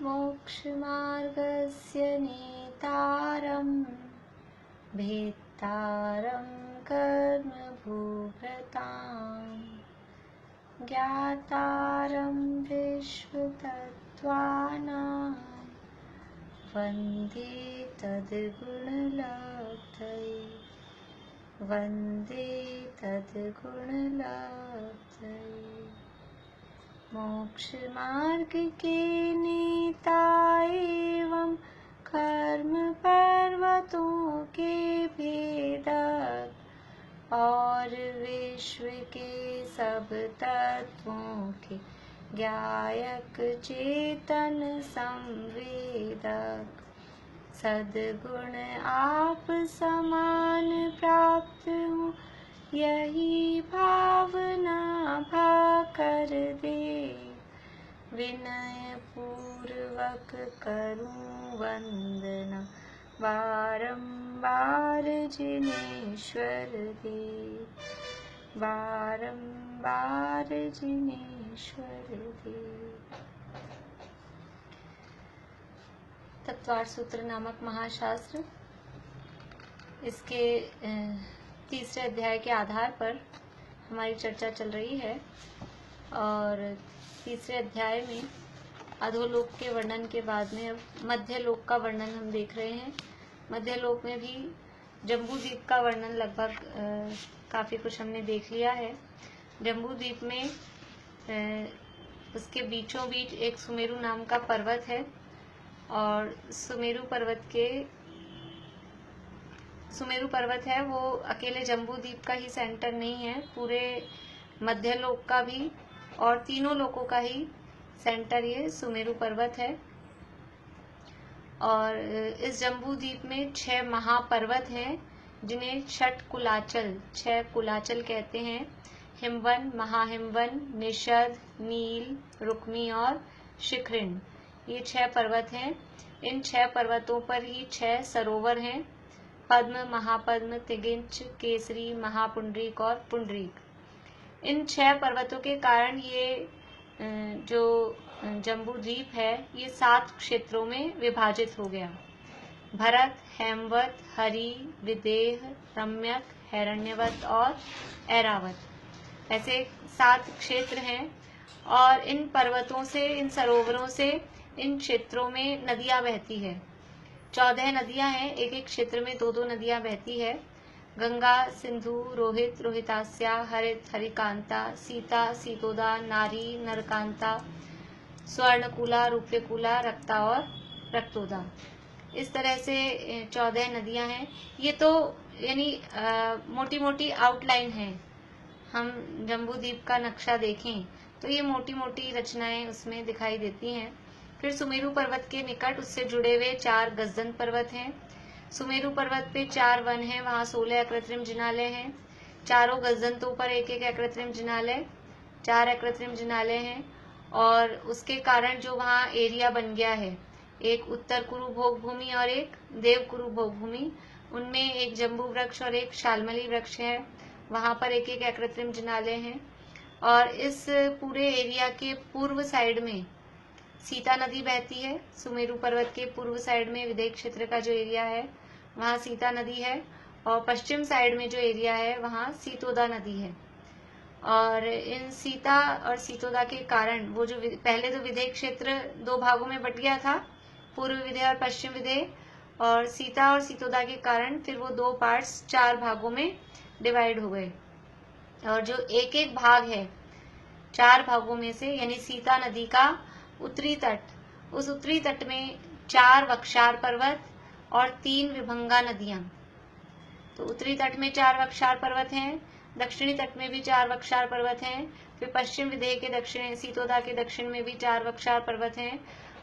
मोक्षमार्गस्य नेतारं भेत्तारं कर्मभूभृतां ज्ञातारं विश्वतत्त्वानां वन्दे तद्गुणलब्धये वन्दे तद्गुणलब्धये। मोक्ष मार्ग के नेता एवं कर्म पर्वतों के भेदक और विश्व के सब तत्वों के ज्ञायक चेतन संवेदक सद्गुण आप समान प्राप्त हो यही भावना भा कर दे। विनय पूर्वक करूं वंदना बारंबार जिनेश्वर दे बारंबार जिनेश्वर दे। तत्वार्थ सूत्र नामक महाशास्त्र, इसके तीसरे अध्याय के आधार पर हमारी चर्चा चल रही है और तीसरे अध्याय में अधोलोक के वर्णन के बाद में अब मध्यलोक का वर्णन हम देख रहे हैं। मध्यलोक में भी जम्बूद्वीप का वर्णन लगभग काफ़ी कुछ हमने देख लिया है। जम्बूद्वीप में उसके बीचों बीच एक सुमेरु नाम का पर्वत है और सुमेरु पर्वत है वो अकेले जम्बूद्वीप का ही सेंटर नहीं है, पूरे मध्यलोक का भी और तीनों लोकों का ही सेंटर ये सुमेरु पर्वत है। और इस जम्बूद्वीप में 6 महापर्वत हैं जिन्हें छह कुलाचल कहते हैं। हिमवन, महाहिमवन, निषद, नील, रुक्मी और शिखरिंड, ये 6 पर्वत हैं। इन 6 पर्वतों पर ही 6 सरोवर हैं, पद्म, महापद्म, तिगिंच, केसरी, महापुंडरीक और पुंडरीक। इन 6 पर्वतों के कारण ये जो जम्बूद्वीप है ये 7 क्षेत्रों में विभाजित हो गया। भरत, हेमवत, हरि, विदेह, रम्यक, हिरण्यवत और ऐरावत, ऐसे 7 क्षेत्र हैं। और इन पर्वतों से, इन सरोवरों से, इन क्षेत्रों में नदियां बहती है। 14 नदियां हैं, एक एक क्षेत्र में 2-2 नदियां बहती है। गंगा, सिंधु, रोहित, रोहितास्या, हरित, हरिकांता, सीता, सीतोदा, नारी, नरकांता, स्वर्णकूला, रूप्यकूला, रक्ता और रक्तोदा। इस तरह से 14 नदियां हैं। ये तो यानी मोटी मोटी आउटलाइन है। हम जम्बूद्वीप का नक्शा देखें तो ये मोटी मोटी रचनाएं उसमें दिखाई देती हैं। फिर सुमेरु पर्वत के निकट उससे जुड़े हुए 4 गजदन पर्वत हैं। सुमेरु पर्वत पे 4 वन हैं, वहाँ 16 अकृत्रिम जिनालय हैं। चारों गजदंतों पर एक एक अकृत्रिम जिनालय, 4 अकृत्रिम जिनालय हैं। और उसके कारण जो वहाँ एरिया बन गया है, एक उत्तर कुरु भोग भूमि और एक देव कुरु भोग भूमि, उनमें एक जम्बू वृक्ष और एक शालमली वृक्ष है, वहाँ पर एक एक अकृत्रिम जिनालय हैं। और इस पूरे एरिया के पूर्व साइड में सीता नदी बहती है। सुमेरु पर्वत के पूर्व साइड में विदेह क्षेत्र का जो एरिया है वहाँ सीता नदी है और पश्चिम साइड में जो एरिया है वहाँ सीतोदा नदी है। और इन सीता और सीतोदा के कारण वो जो पहले तो विदेह क्षेत्र 2 भागों में बट गया था, पूर्व विदेह और पश्चिम विदेह, और सीता और सीतोदा के कारण फिर वो 2 पार्ट्स 4 भागों में डिवाइड हो गए। और जो एक एक भाग है 4 भागों में से, यानी सीता नदी का उत्तरी तट, उस उत्तरी तट में 4 वक्षार पर्वत और 3 विभंगा नदियां। तो उत्तरी तट में 4 वक्षार पर्वत हैं, दक्षिणी तट में भी 4 वक्षार पर्वत हैं, फिर पश्चिम विदेह के दक्षिण, सीतोदा के दक्षिण में भी 4 वक्षार पर्वत हैं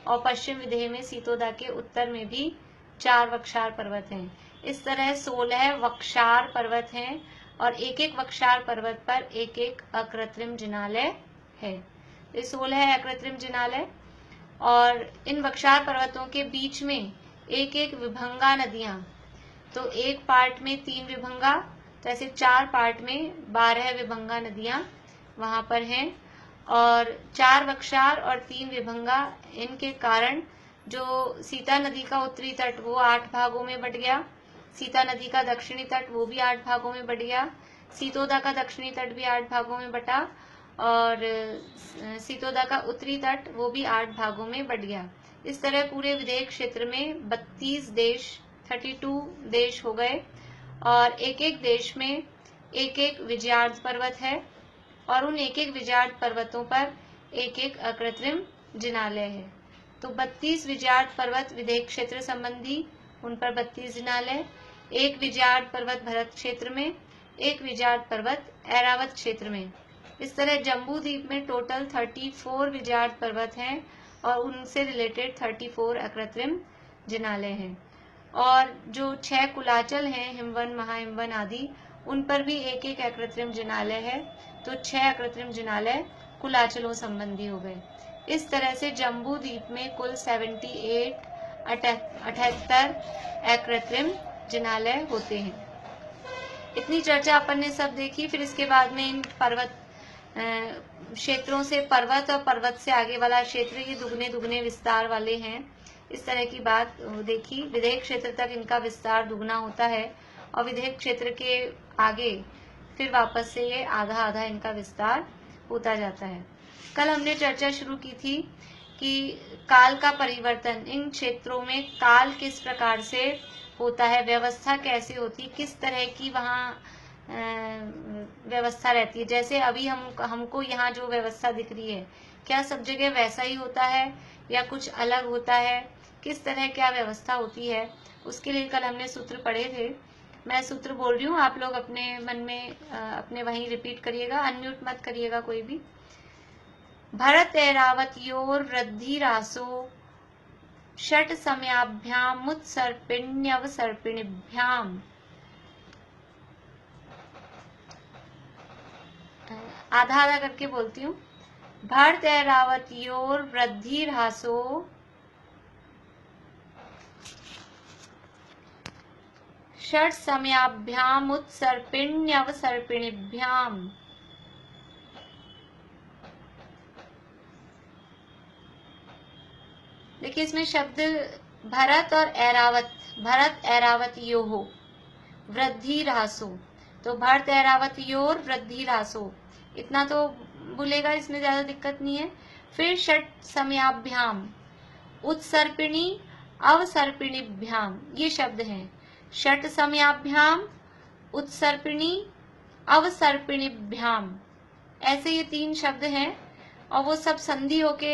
और पश्चिम विदेह में सीतोदा के उत्तर में भी 4 वक्षार पर्वत हैं। इस तरह 16 वक्षार पर्वत हैं और एक एक वक्षार पर्वत पर एक एक अकृत्रिम जिनालय है। ये 16 अकृत्रिम जिनालय, और इन वक्षार पर्वतों के बीच में एक एक विभंगा नदियां। तो एक पार्ट में 3 विभंगा, तो ऐसे 4 पार्ट में 12 विभंगा नदियां वहां पर हैं। और 4 बख्शार और 3 विभंगा, इनके कारण जो सीता नदी का उत्तरी तट वो 8 भागों में बट गया, सीता नदी का दक्षिणी तट वो भी 8 भागों में बट गया, सीतोदा का दक्षिणी तट भी 8 भागों में बटा, और सीतोदा का उत्तरी तट वो भी 8 भागों में बट गया। इस तरह पूरे विदेह क्षेत्र में 32 देश 32 देश हो गए, और एक एक देश में एक एक विजयार्ध पर्वत है, और उन एक एक विजयार्ध पर्वतों पर एक एक अकृत्रिम जिनालय है। तो 32 विजयार्ध पर्वत विदेह क्षेत्र संबंधी, उन पर 32 जिनालय, एक विजयार्ध पर्वत भरत क्षेत्र में, एक विजयार्ध पर्वत ऐरावत क्षेत्र में। इस तरह जम्बू द्वीप में टोटल 34 विजयार्ध पर्वत हैं और उनसे रिलेटेड 34 अकृत्रिम जिनालय हैं। और जो 6 कुलाचल हैं, हिमवन, महाहिमवन आदि, उन पर भी एक एक अकृत्रिम जिनालय है। तो 6 अकृत्रिम जिनालय कुलाचलों संबंधी हो गए। इस तरह से जम्बू द्वीप में कुल 78 अकृत्रिम जिनालय होते हैं। इतनी चर्चा अपन ने सब देखी। फिर इसके बाद में इन पर्वत क्षेत्रों से पर्वत और पर्वत से आगे वाला क्षेत्र ये दुगने दुगने विस्तार वाले हैं, इस तरह की बात देखी। विदेह क्षेत्र तक इनका विस्तार दुगना होता है और विदेह क्षेत्र के आगे फिर वापस से ये आधा आधा इनका विस्तार होता जाता है। कल हमने चर्चा शुरू की थी कि काल का परिवर्तन, इन क्षेत्रों में काल किस प्रकार से होता है, व्यवस्था कैसे होती, किस तरह की वहाँ व्यवस्था रहती है। जैसे अभी हमको यहाँ जो व्यवस्था दिख रही है, क्या सब जगह वैसा ही होता है या कुछ अलग होता है, किस तरह क्या व्यवस्था होती है, उसके लिए कल हमने सूत्र पढ़े थे। मैं सूत्र बोल रही हूँ, आप लोग अपने मन में अपने वहीं रिपीट करिएगा, अनम्यूट मत करिएगा कोई भी। भरत ऐरावतयोर वृद्धि रासो षट समयाभ्याम उत्सर्पिण्यवसर्पिणीभ्याम। आधा आधा करके बोलती हूँ। भरत ऐरावतयोर वृद्धि रासो षट समयाभ्याम उत्सर्पिण्यवसर्पिणीभ्याम। देखिए इसमें शब्द भरत और ऐरावत, भरत ऐरावत यो हो, वृद्धि रासो, तो भरत ऐरावत योर वृद्धि रासो, इतना तो बोलेगा, इसमें ज्यादा दिक्कत नहीं है। फिर षट समयाभ्याम उत्सर्पिणी अवसर्पिणीभ्याम, ये शब्द हैं। षट समयाभ्याम उत्सर्पिणी अवसर्पिणीभ्याम, ऐसे ये 3 शब्द हैं और वो सब संधि होके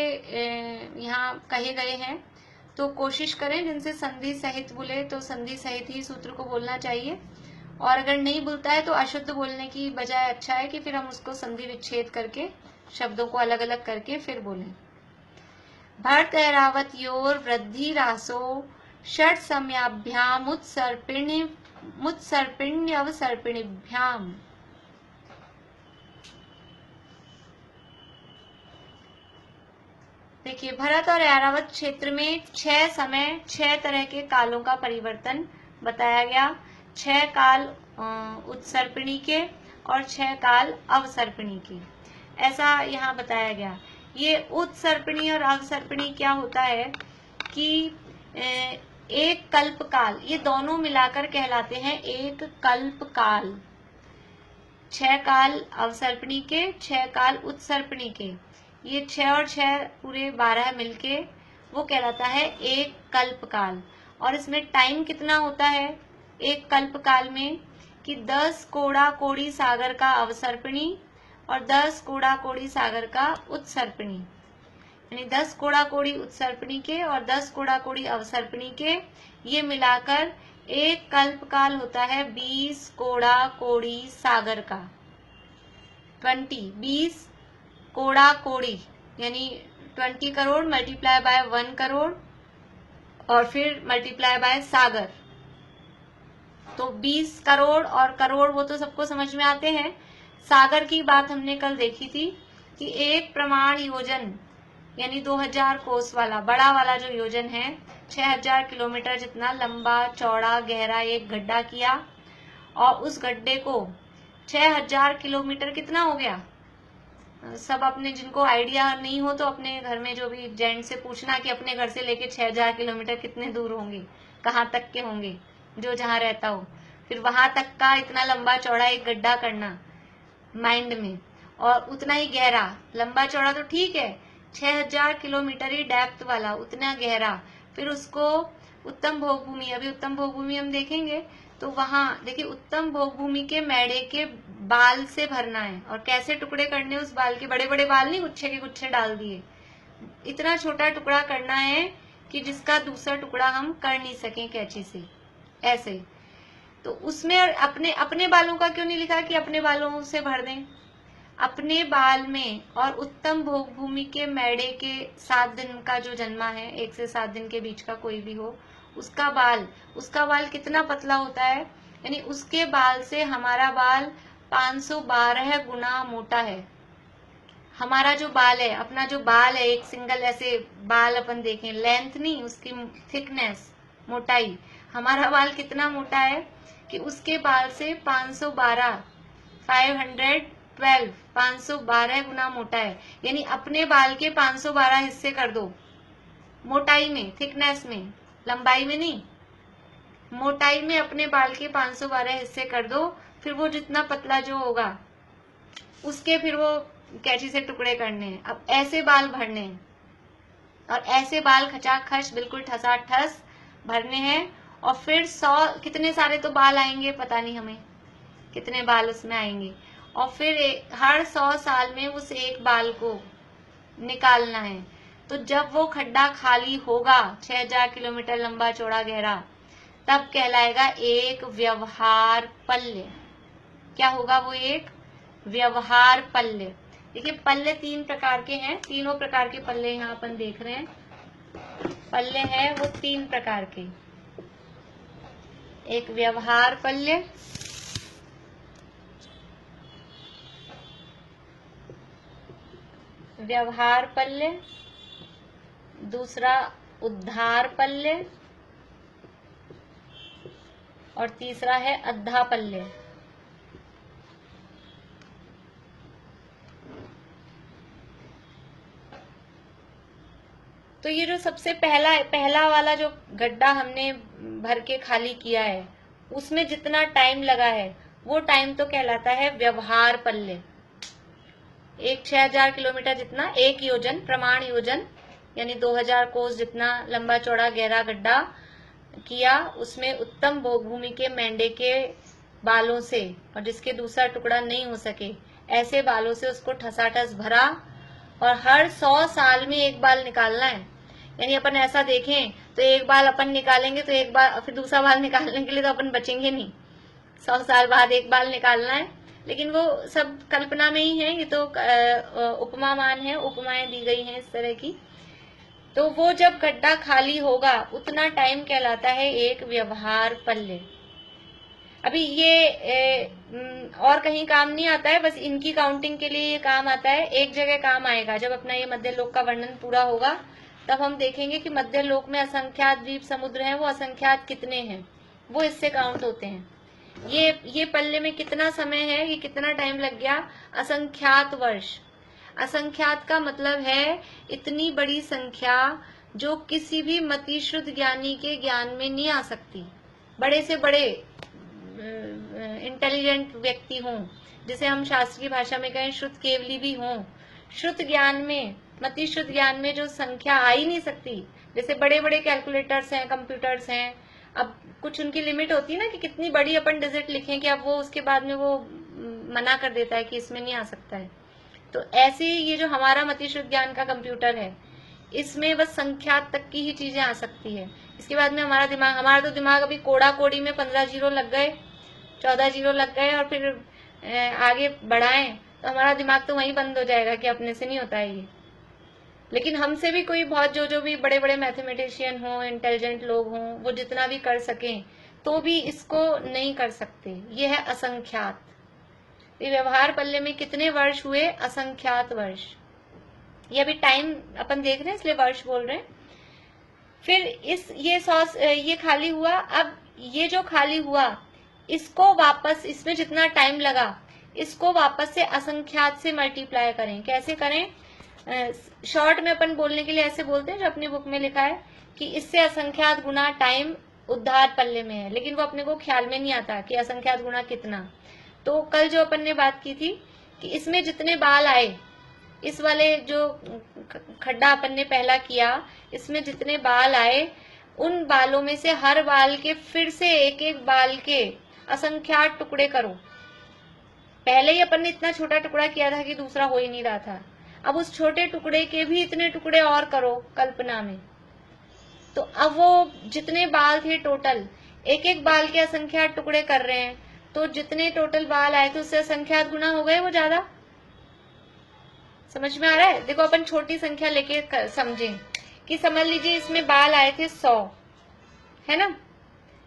यहाँ कहे गए हैं। तो कोशिश करें जिनसे संधि सहित बोले तो संधि सहित ही सूत्र को बोलना चाहिए, और अगर नहीं बोलता है तो अशुद्ध बोलने की बजाय अच्छा है कि फिर हम उसको संधि विच्छेद करके शब्दों को अलग अलग करके फिर बोलें। भरत ऐरावत योर वृद्धि रासो षट समयाभ्याम उत्सर्पिण्यवसर्पिणीभ्याम। देखिए भरत और ऐरावत क्षेत्र में 6 समय 6 तरह के कालों का परिवर्तन बताया गया। 6 काल उत्सर्पिणी के और 6 काल अवसर्पिणी के, ऐसा यहाँ बताया गया। ये उत्सर्पिणी और अवसर्पिणी क्या होता है कि एक कल्प काल, ये दोनों मिलाकर कहलाते हैं एक कल्प काल। 6 काल अवसर्पिणी के, 6 काल उत्सर्पिणी के, ये 6 और 6 पूरे 12 मिलके वो कहलाता है एक कल्प काल। और इसमें टाइम कितना होता है एक कल्प काल में कि 10 कोड़ा कोड़ी सागर का अवसर्पिणी और 10 कोड़ा कोड़ी सागर का उत्सर्पिणी, यानी 10 कोड़ा कोड़ी उत्सर्पिणी के और 10 कोड़ा कोड़ी अवसर्पिणी के, ये मिलाकर एक कल्प काल होता है 20 कोड़ा कोड़ी सागर का। 20 कोड़ा कोड़ी यानी 20 करोड़ मल्टीप्लाई बाय 1 करोड़ और फिर मल्टीप्लाई बाय सागर, तो 20 करोड़ और करोड़ वो तो सबको समझ में आते हैं। सागर की बात हमने कल देखी थी कि एक प्रमाण योजन यानी 2000 कोस वाला बड़ा वाला जो योजन है, 6000 किलोमीटर जितना लंबा चौड़ा गहरा एक गड्ढा किया और उस गड्ढे को 6000 किलोमीटर कितना हो गया सब अपने, जिनको आइडिया नहीं हो तो अपने घर में जो भी जेंट्स से पूछना कि अपने घर से लेके 6,000 किलोमीटर कितने दूर होंगे, कहाँ तक के होंगे, जो जहाँ रहता हो, फिर वहां तक का इतना लंबा चौड़ा एक गड्ढा करना माइंड में, और उतना ही गहरा। लंबा चौड़ा तो ठीक है, 6,000 किलोमीटर ही डेप्थ वाला, उतना गहरा। फिर उसको उत्तम भोग भूमि, अभी उत्तम भोग भूमि हम देखेंगे, तो वहां देखिए उत्तम भोग भूमि के मैडे के बाल से भरना है। और कैसे टुकड़े करने, उस बाल के बड़े बड़े बाल नहीं, गुच्छे के गुच्छे डाल दिए, इतना छोटा टुकड़ा करना है कि जिसका दूसरा टुकड़ा हम कर नहीं सकें कैंची से, ऐसे। तो उसमें अपने अपने बालों का क्यों नहीं लिखा कि अपने बालों से भर दें? अपने बाल में और उत्तम भोग भूमि के मैडे के 7 दिन का जो जन्मा है, 1 से 7 दिन के बीच का कोई भी हो, उसका बाल कितना पतला होता है, यानी उसके बाल से हमारा बाल 512 गुना मोटा है। हमारा जो बाल है, अपना जो बाल है, एक सिंगल ऐसे बाल अपन देखें, लेंथ नहीं, उसकी थिकनेस, मोटाई, हमारा बाल कितना मोटा है कि उसके बाल से 512 गुना मोटा है। यानी अपने बाल के 512 हिस्से कर दो, मोटाई में, थिकनेस में, लंबाई में नहीं, मोटाई में अपने बाल के 512 हिस्से कर दो। फिर वो जितना पतला जो होगा उसके फिर वो कैंची से टुकड़े करने हैं। अब ऐसे बाल भरने हैं, और ऐसे बाल खचाखच बिल्कुल ठसाठस भरने हैं। और फिर 100 कितने सारे तो बाल आएंगे, पता नहीं हमें कितने बाल उसमें आएंगे। और फिर हर 100 साल में उस एक बाल को निकालना है। तो जब वो खड्डा खाली होगा 6,000 किलोमीटर लंबा चौड़ा गहरा, तब कहलाएगा एक व्यवहार पल्य। क्या होगा वो? एक व्यवहार पल्य। देखिए पल्ले 3 प्रकार के हैं, तीनों प्रकार के पल्ले यहाँ अपन देख रहे हैं। पल्ले हैं वो 3 प्रकार के, एक व्यवहार पल्य, दूसरा उद्धार पल्य, और तीसरा है अद्धा पल्य। तो ये जो सबसे पहला वाला जो गड्ढा हमने भर के खाली किया है, उसमें जितना टाइम लगा है वो टाइम तो कहलाता है व्यवहार पल्य। एक 6,000 किलोमीटर जितना, एक योजन, प्रमाण योजन यानी 2,000 कोस जितना लंबा चौड़ा गहरा गड्ढा किया, उसमें उत्तम भोग भूमि के मेंढे के बालों से, और जिसके दूसरा टुकड़ा नहीं हो सके, ऐसे बालों से उसको ठसाठस भरा। और हर 100 साल में एक बाल निकालना है। यानी अपन ऐसा देखें तो एक बाल अपन निकालेंगे तो एक बाल, फिर दूसरा बाल निकालने के लिए तो अपन बचेंगे नहीं, 100 साल बाद एक बाल निकालना है। लेकिन वो सब कल्पना में ही है, ये तो उपमामान है, उपमाएं दी गई हैं इस तरह की। तो वो जब गड्ढा खाली होगा उतना टाइम कहलाता है एक व्यवहार पल्य। अभी ये और कहीं काम नहीं आता है, बस इनकी काउंटिंग के लिए ये काम आता है। एक जगह काम आएगा, जब अपना ये मध्य लोक का वर्णन पूरा होगा तब हम देखेंगे कि मध्य लोक में असंख्यात द्वीप समुद्र हैं, वो असंख्यात कितने हैं, वो इससे काउंट होते हैं। ये पल्ले में कितना समय है, ये कितना टाइम लग गया, असंख्यात वर्ष। असंख्यात का मतलब है इतनी बड़ी संख्या जो किसी भी मतिश्रुत ज्ञानी के ज्ञान में नहीं आ सकती। बड़े से बड़े इंटेलिजेंट व्यक्ति हों, जिसे हम शास्त्रीय भाषा में कहें श्रुत केवली भी हों, श्रुत ज्ञान में, मतिश्रुत ज्ञान में जो संख्या आ ही नहीं सकती। जैसे बड़े बड़े कैलकुलेटर्स हैं, कंप्यूटर्स हैं, अब कुछ उनकी लिमिट होती है ना कि कितनी बड़ी अपन डिजिट लिखें कि अब वो उसके बाद में वो मना कर देता है कि इसमें नहीं आ सकता है। तो ऐसे ये जो हमारा मतिश्रुत ज्ञान का कंप्यूटर है, इसमें बस संख्यात तक की ही चीजें आ सकती है। इसके बाद में हमारा तो दिमाग अभी कोड़ा कोड़ी में 15 जीरो लग गए, 14 जीरो लग गए, और फिर आगे बढ़ाएं तो हमारा दिमाग तो वहीं बंद हो जाएगा कि अपने से नहीं होता है ये। लेकिन हमसे भी कोई बहुत जो भी बड़े बड़े मैथमेटिशियन हों, इंटेलिजेंट लोग हों, वो जितना भी कर सकें तो भी इसको नहीं कर सकते। ये है असंख्यात। ये व्यवहार पल्ले में कितने वर्ष हुए? असंख्यात वर्ष। ये अभी टाइम अपन देख रहे हैं इसलिए वर्ष बोल रहे हैं। फिर ये खाली हुआ। अब ये जो खाली हुआ, इसको वापस, इसमें जितना टाइम लगा, इसको वापस से असंख्यात से मल्टीप्लाई करें। कैसे करें? शॉर्ट में अपन बोलने के लिए ऐसे बोलते हैं, जो अपनी बुक में लिखा है कि इससे असंख्यात गुना टाइम उद्धार पल्ले में है, लेकिन वो अपने को ख्याल में नहीं आता कि असंख्यात गुना कितना। तो कल जो अपन ने बात की थी कि इसमें जितने बाल आए, इस वाले जो खड्डा अपन ने पहला किया, इसमें जितने बाल आए, उन बालों में से हर बाल के फिर से एक एक बाल के असंख्यात टुकड़े करो। पहले ही अपन ने इतना छोटा टुकड़ा किया था कि दूसरा हो ही नहीं रहा था। अब उस छोटे टुकड़े के भी इतने टुकड़े और करो कल्पना में। तो अब वो जितने बाल थे टोटल, एक एक बाल के असंख्यात टुकड़े कर रहे हैं, तो जितने टोटल बाल आए थे उससे असंख्यात गुना हो गए वो ज्यादा। समझ में आ रहा है? देखो अपन छोटी संख्या लेके समझें कि समझ लीजिए इसमें बाल आए थे 100, है ना?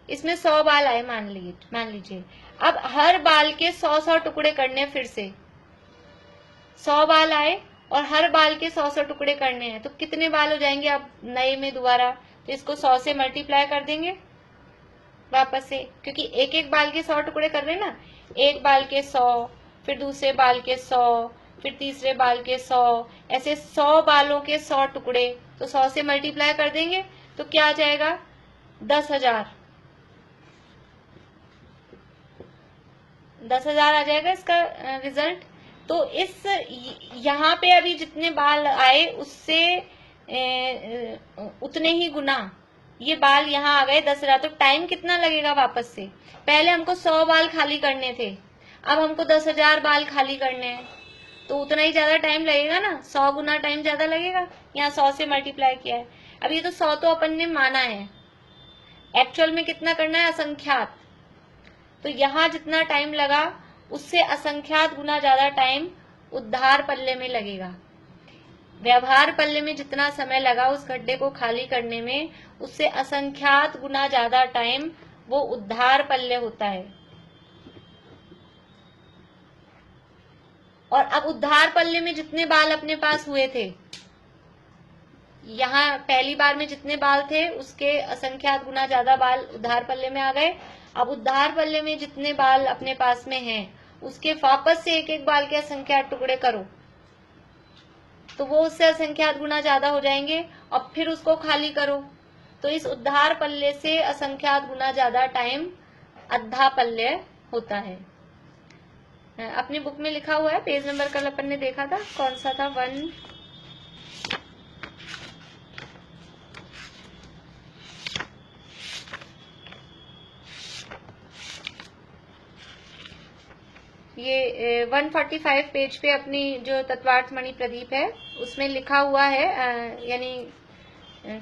इसमें 100 बाल आए मान लीजिए। अब हर बाल के 100 टुकड़े करने, फिर से 100 बाल आए और हर बाल के 100 टुकड़े करने हैं, तो कितने बाल हो जाएंगे अब नए में दोबारा? तो इसको 100 से मल्टीप्लाई कर देंगे वापस से, क्योंकि एक एक बाल के 100 टुकड़े कर रहे हैं ना। एक बाल के 100, फिर दूसरे बाल के 100, फिर तीसरे बाल के 100, ऐसे 100 बालों के 100 टुकड़े। तो 100 से मल्टीप्लाई कर देंगे तो क्या आ जाएगा? 10,000। 10,000 आ जाएगा इसका रिजल्ट। तो इस यहाँ पे अभी जितने बाल आए उससे उतने ही गुना ये बाल यहाँ आ गए 10,000। तो टाइम कितना लगेगा वापस से? पहले हमको 100 बाल खाली करने थे, अब हमको 10,000 बाल खाली करने हैं, तो उतना ही ज्यादा टाइम लगेगा ना। 100 गुना टाइम ज्यादा लगेगा। यहाँ 100 से मल्टीप्लाई किया है। अब ये तो 100 तो अपन ने माना है, एक्चुअल में कितना करना है? असंख्यात। तो यहाँ जितना टाइम लगा उससे असंख्यात गुना ज्यादा टाइम उद्धार पल्ले में लगेगा। व्यवहार पल्ले में जितना समय लगा उस गड्ढे को खाली करने में, उससे असंख्यात गुना ज्यादा टाइम वो उद्धार पल्ले होता है। और अब उद्धार पल्ले में जितने बाल अपने पास हुए थे, यहाँ पहली बार में जितने बाल थे उसके असंख्यात गुना ज्यादा बाल उद्धार पल्ले में आ गए। अब उद्धार पल्ले में जितने बाल अपने पास में हैं, उसके वापस से एक एक बाल के असंख्यात टुकड़े करो, तो वो उससे असंख्यात गुना ज्यादा हो जाएंगे। और फिर उसको खाली करो, तो इस उद्धार पल्ले से असंख्यात गुना ज्यादा टाइम अद्धा पल्ले होता है। अपनी बुक में लिखा हुआ है, पेज नंबर कल अपन ने देखा था, कौन सा था? 1। ये 145 पेज पे अपनी जो तत्वार्थ मणि प्रदीप है उसमें लिखा हुआ है। यानी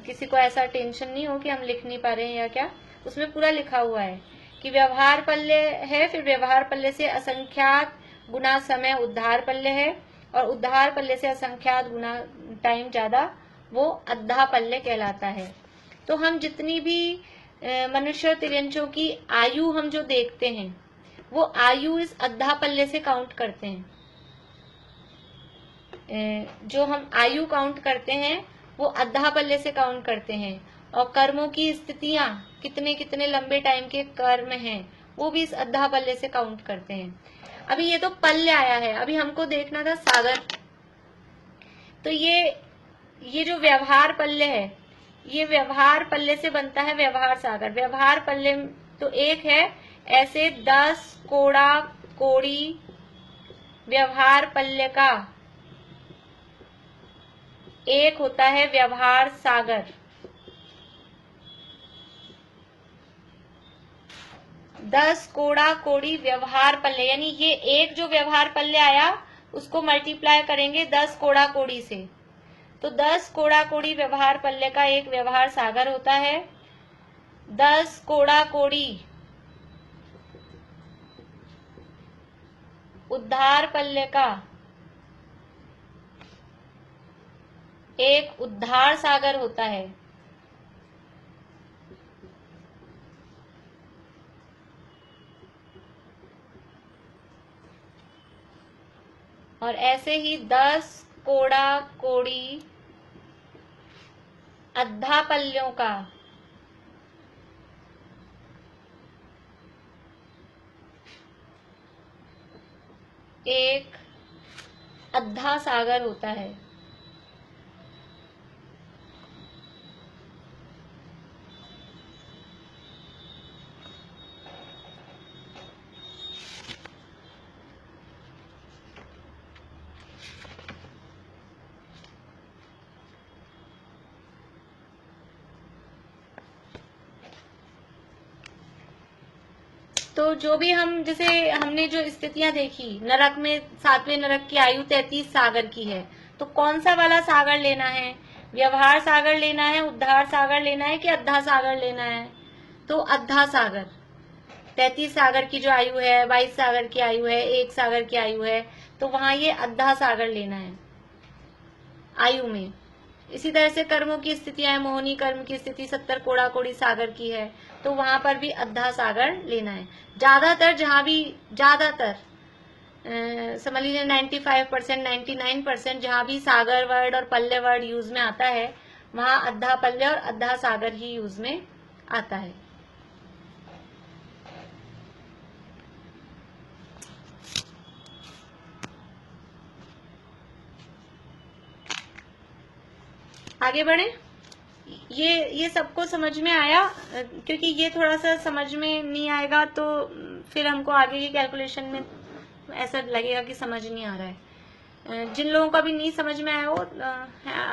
किसी को ऐसा टेंशन नहीं हो कि हम लिख नहीं पा रहे हैं या क्या, उसमें पूरा लिखा हुआ है कि व्यवहार पल्ले है, फिर व्यवहार पल्ले से असंख्यात गुना समय उद्धार पल्ले है, और उद्धार पल्ले से असंख्यात गुना टाइम ज्यादा वो अद्धा पल्ले कहलाता है। तो हम जितनी भी मनुष्य और तिर्यंचों की आयु हम जो देखते हैं, वो आयु इस अद्धा पल्ले से काउंट करते हैं। जो हम आयु काउंट करते हैं वो अद्धा पल्ले से काउंट करते हैं। और कर्मों की स्थितियां, कितने कितने लंबे टाइम के कर्म हैं, वो भी इस अद्धा पल्ले से काउंट करते हैं। अभी ये तो पल्ले आया है, अभी हमको देखना था सागर। तो ये जो व्यवहार पल्ले है, ये व्यवहार पल्ले से बनता है व्यवहार सागर। व्यवहार पल्ले तो एक है, ऐसे 10 कोड़ा कोड़ी व्यवहार पल्ले का एक होता है व्यवहार सागर। 10 कोड़ा कोड़ी व्यवहार पल्ले, यानी ये एक जो व्यवहार पल्ले आया उसको मल्टीप्लाई करेंगे 10 कोड़ा कोड़ी से, तो 10 कोड़ा कोड़ी व्यवहार पल्ले का एक व्यवहार सागर होता है। 10 कोड़ा कोड़ी उद्धार पल्ले का एक उद्धार सागर होता है। और ऐसे ही 10 कोड़ा कोड़ी अद्धा पल्लों का एक अद्धा सागर होता है। तो जो भी हम, जैसे हमने जो स्थितियां देखी, नरक में 7वें नरक की आयु 33 सागर की है, तो कौन सा वाला सागर लेना है? व्यवहार सागर लेना है, उद्धार सागर लेना है कि अद्धा सागर लेना है? तो अद्धा सागर। 33 सागर की जो आयु है, 22 सागर की आयु है, 1 सागर की आयु है, तो वहां ये अद्धा सागर लेना है आयु में। इसी तरह से कर्मों की स्थितियां है, मोहनी कर्म की स्थिति 70 कोड़ा कोड़ी सागर की है, तो वहां पर भी अद्धा सागर लेना है। ज्यादातर जहां भी, ज्यादातर समझ लीजिए 95%, 99% जहां भी सागर वर्ड और पल्ले वर्ड यूज में आता है, वहां अद्धा पल्ले और अद्धा सागर ही यूज में आता है। आगे बढ़े। ये सबको समझ में आया? क्योंकि ये थोड़ा सा समझ में नहीं आएगा तो फिर हमको आगे की कैलकुलेशन में ऐसा लगेगा कि समझ नहीं आ रहा है। जिन लोगों का भी नहीं समझ में आया वो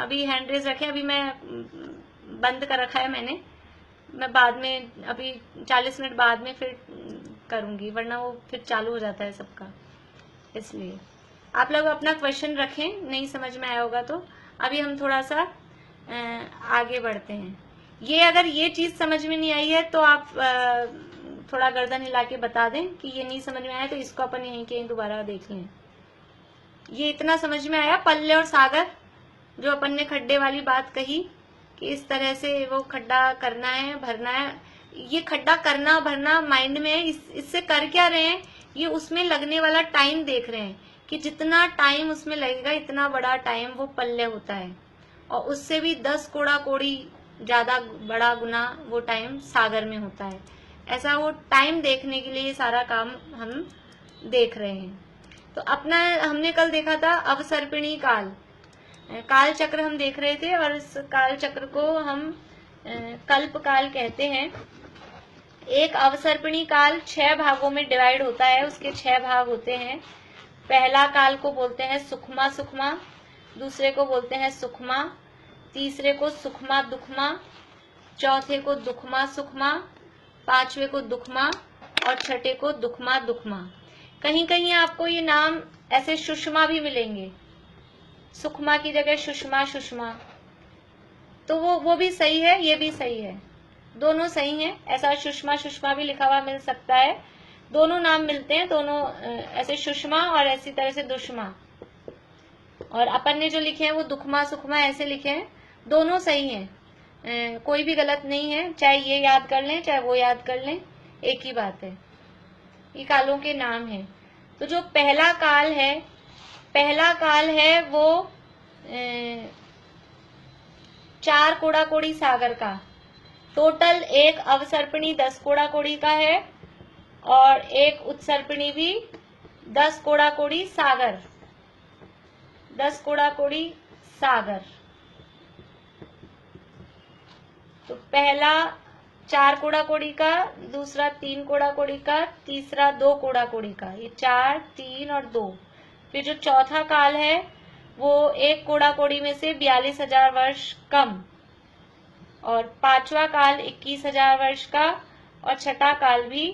अभी हैंड रेज रखें। अभी मैं बंद कर रखा है मैंने, मैं बाद में, अभी 40 मिनट बाद में फिर करूंगी, वरना वो फिर चालू हो जाता है सबका। इसलिए आप लोग अपना क्वेश्चन रखें, नहीं समझ में आया होगा तो। अभी हम थोड़ा सा आगे बढ़ते हैं। ये अगर ये चीज समझ में नहीं आई है तो आप थोड़ा गर्दन हिला के बता दें कि ये नहीं समझ में आया, तो इसको अपन यहीं के दोबारा देख लें। ये इतना समझ में आया? पल्ले और सागर, जो अपन ने खड्डे वाली बात कही कि इस तरह से वो खड्डा करना है, भरना है। ये खड्डा करना भरना माइंड में है। इससे कर क्या रहे हैं? ये उसमें लगने वाला टाइम देख रहे हैं कि जितना टाइम उसमें लगेगा इतना बड़ा टाइम वो पल्ले होता है, और उससे भी 10 कोड़ा कोड़ी ज्यादा बड़ा गुना वो टाइम सागर में होता है। ऐसा वो टाइम देखने के लिए ये सारा काम हम देख रहे हैं। तो अपना हमने कल देखा था अवसर्पिणी काल, काल चक्र हम देख रहे थे, और इस काल चक्र को हम कल्प काल कहते हैं। एक अवसर्पिणी काल 6 भागों में डिवाइड होता है, उसके 6 भाग होते हैं। पहला काल को बोलते हैं सुखमा सुखमा, दूसरे को बोलते हैं सुखमा, तीसरे को सुखमा दुखमा, चौथे को दुखमा सुखमा, पांचवे को दुखमा, और छठे को दुखमा दुखमा। कहीं कहीं आपको ये नाम ऐसे सुषमा भी मिलेंगे, सुखमा की जगह सुषमा सुषमा, तो वो भी सही है, ये भी सही है, दोनों सही हैं। ऐसा सुषमा सुषमा भी लिखा हुआ मिल सकता है, दोनों नाम मिलते हैं, दोनों ऐसे सुषमा और ऐसी तरह से दुष्मा। और अपन ने जो लिखे हैं वो दुखमा सुखमा ऐसे लिखे हैं, दोनों सही हैं, कोई भी गलत नहीं है। चाहे ये याद कर लें चाहे वो याद कर लें, एक ही बात है। ये कालों के नाम हैं। तो जो पहला काल है वो 4 कोड़ा कोड़ी सागर का, टोटल एक अवसर्पिणी 10 कोड़ा कोड़ी का है, और एक उत्सर्पिणी भी 10 कोड़ा कोड़ी सागर, 10 कोड़ा कोड़ी सागर। तो पहला 4 कोड़ा कोड़ी का, दूसरा 3 कोड़ा कोड़ी का, तीसरा 2 कोड़ा कोड़ी का। ये 4, 3 और 2। फिर जो चौथा काल है वो 1 कोड़ा कोड़ी में से 42,000 वर्ष कम, और पांचवा काल 21,000 वर्ष का, और छठा काल भी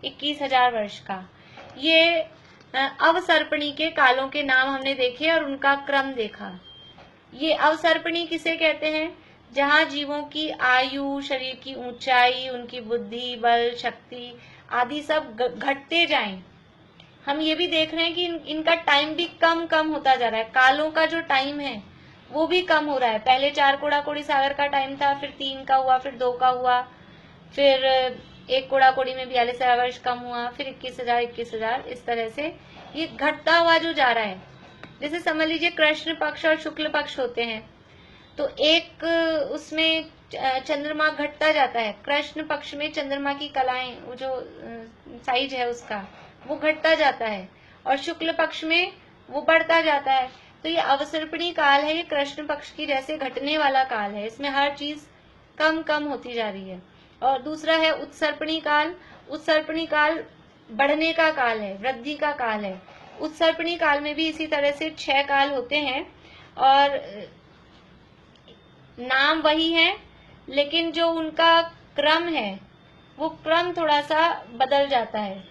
21,000 वर्ष का। ये अवसर्पिणी के कालों के नाम हमने देखे और उनका क्रम देखा। ये अवसर्पिणी किसे कहते हैं? जहां जीवों की आयु, शरीर की ऊंचाई, उनकी बुद्धि, बल, शक्ति आदि सब घटते जाएं। हम ये भी देख रहे हैं कि इनका टाइम भी कम कम होता जा रहा है। कालों का जो टाइम है वो भी कम हो रहा है। पहले 4 कोड़ा कोड़ी सागर का टाइम था, फिर 3 का हुआ, फिर 2 का हुआ, फिर 1 कोड़ा कोड़ी में 42,000 वर्ष कम हुआ, फिर 21,000, इस तरह से ये घटता हुआ जो जा रहा है। जैसे समझ लीजिए कृष्ण पक्ष और शुक्ल पक्ष होते हैं, तो एक उसमें चंद्रमा घटता जाता है। कृष्ण पक्ष में चंद्रमा की कलाएं, वो जो साइज है उसका, वो घटता जाता है, और शुक्ल पक्ष में वो बढ़ता जाता है। तो ये अवसर्पणी काल है, ये कृष्ण पक्ष की जैसे घटने वाला काल है, इसमें हर चीज कम कम होती जा रही है। और दूसरा है उत्सर्पणी काल। उत्सर्पणी काल बढ़ने का काल है, वृद्धि का काल है। उत्सर्पणी काल में भी इसी तरह से 6 काल होते हैं और नाम वही है, लेकिन जो उनका क्रम है वो क्रम थोड़ा सा बदल जाता है।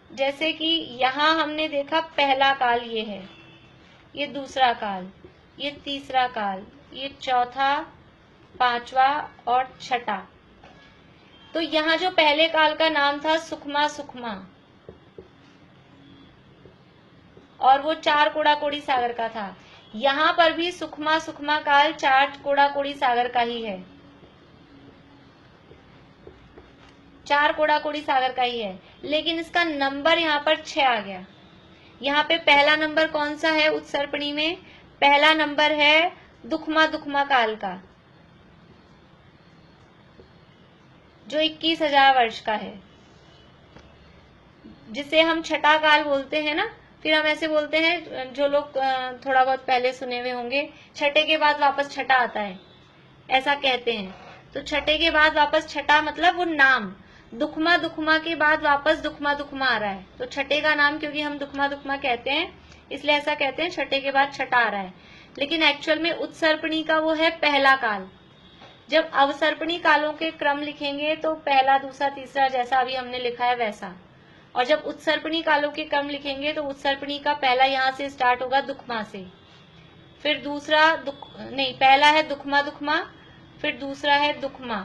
जैसे कि यहाँ हमने देखा पहला काल ये है, ये दूसरा काल, ये तीसरा काल, ये चौथा, पांचवा और छठा। तो यहाँ जो पहले काल का नाम था सुखमा सुखमा, और वो 4 कोड़ाकोड़ी सागर का था। यहाँ पर भी सुखमा सुखमा काल 4 कोड़ाकोड़ी सागर का ही है, 4 कोड़ाकोड़ी सागर का ही है, लेकिन इसका नंबर यहाँ पर 6 आ गया। यहाँ पे पहला नंबर कौन सा है उत्सर्पणी में? पहला नंबर है दुखमा दुखमा काल का, जो 21,000 वर्ष का है, जिसे हम छठा काल बोलते हैं ना। फिर हम ऐसे बोलते हैं, जो लोग थोड़ा बहुत पहले सुने हुए होंगे, छठे के बाद वापस छठा आता है, ऐसा कहते हैं। तो छठे के बाद वापस छठा मतलब वो नाम, दुखमा दुखमा के बाद वापस दुखमा दुखमा आ रहा है। तो छठे का नाम क्योंकि हम दुखमा दुखमा कहते हैं, इसलिए ऐसा कहते हैं, छठे के बाद छठा आ रहा है। लेकिन एक्चुअल में उत्सर्पणी का वो है पहला काल। जब अवसर्पणी कालों के क्रम लिखेंगे तो पहला, दूसरा, तीसरा, जैसा अभी हमने लिखा है वैसा। और जब उत्सर्पणी कालों के क्रम लिखेंगे तो उत्सर्पणी का पहला यहाँ से स्टार्ट होगा दुखमा से, फिर दूसरा पहला है दुखमा दुखमा, फिर दूसरा है दुखमा,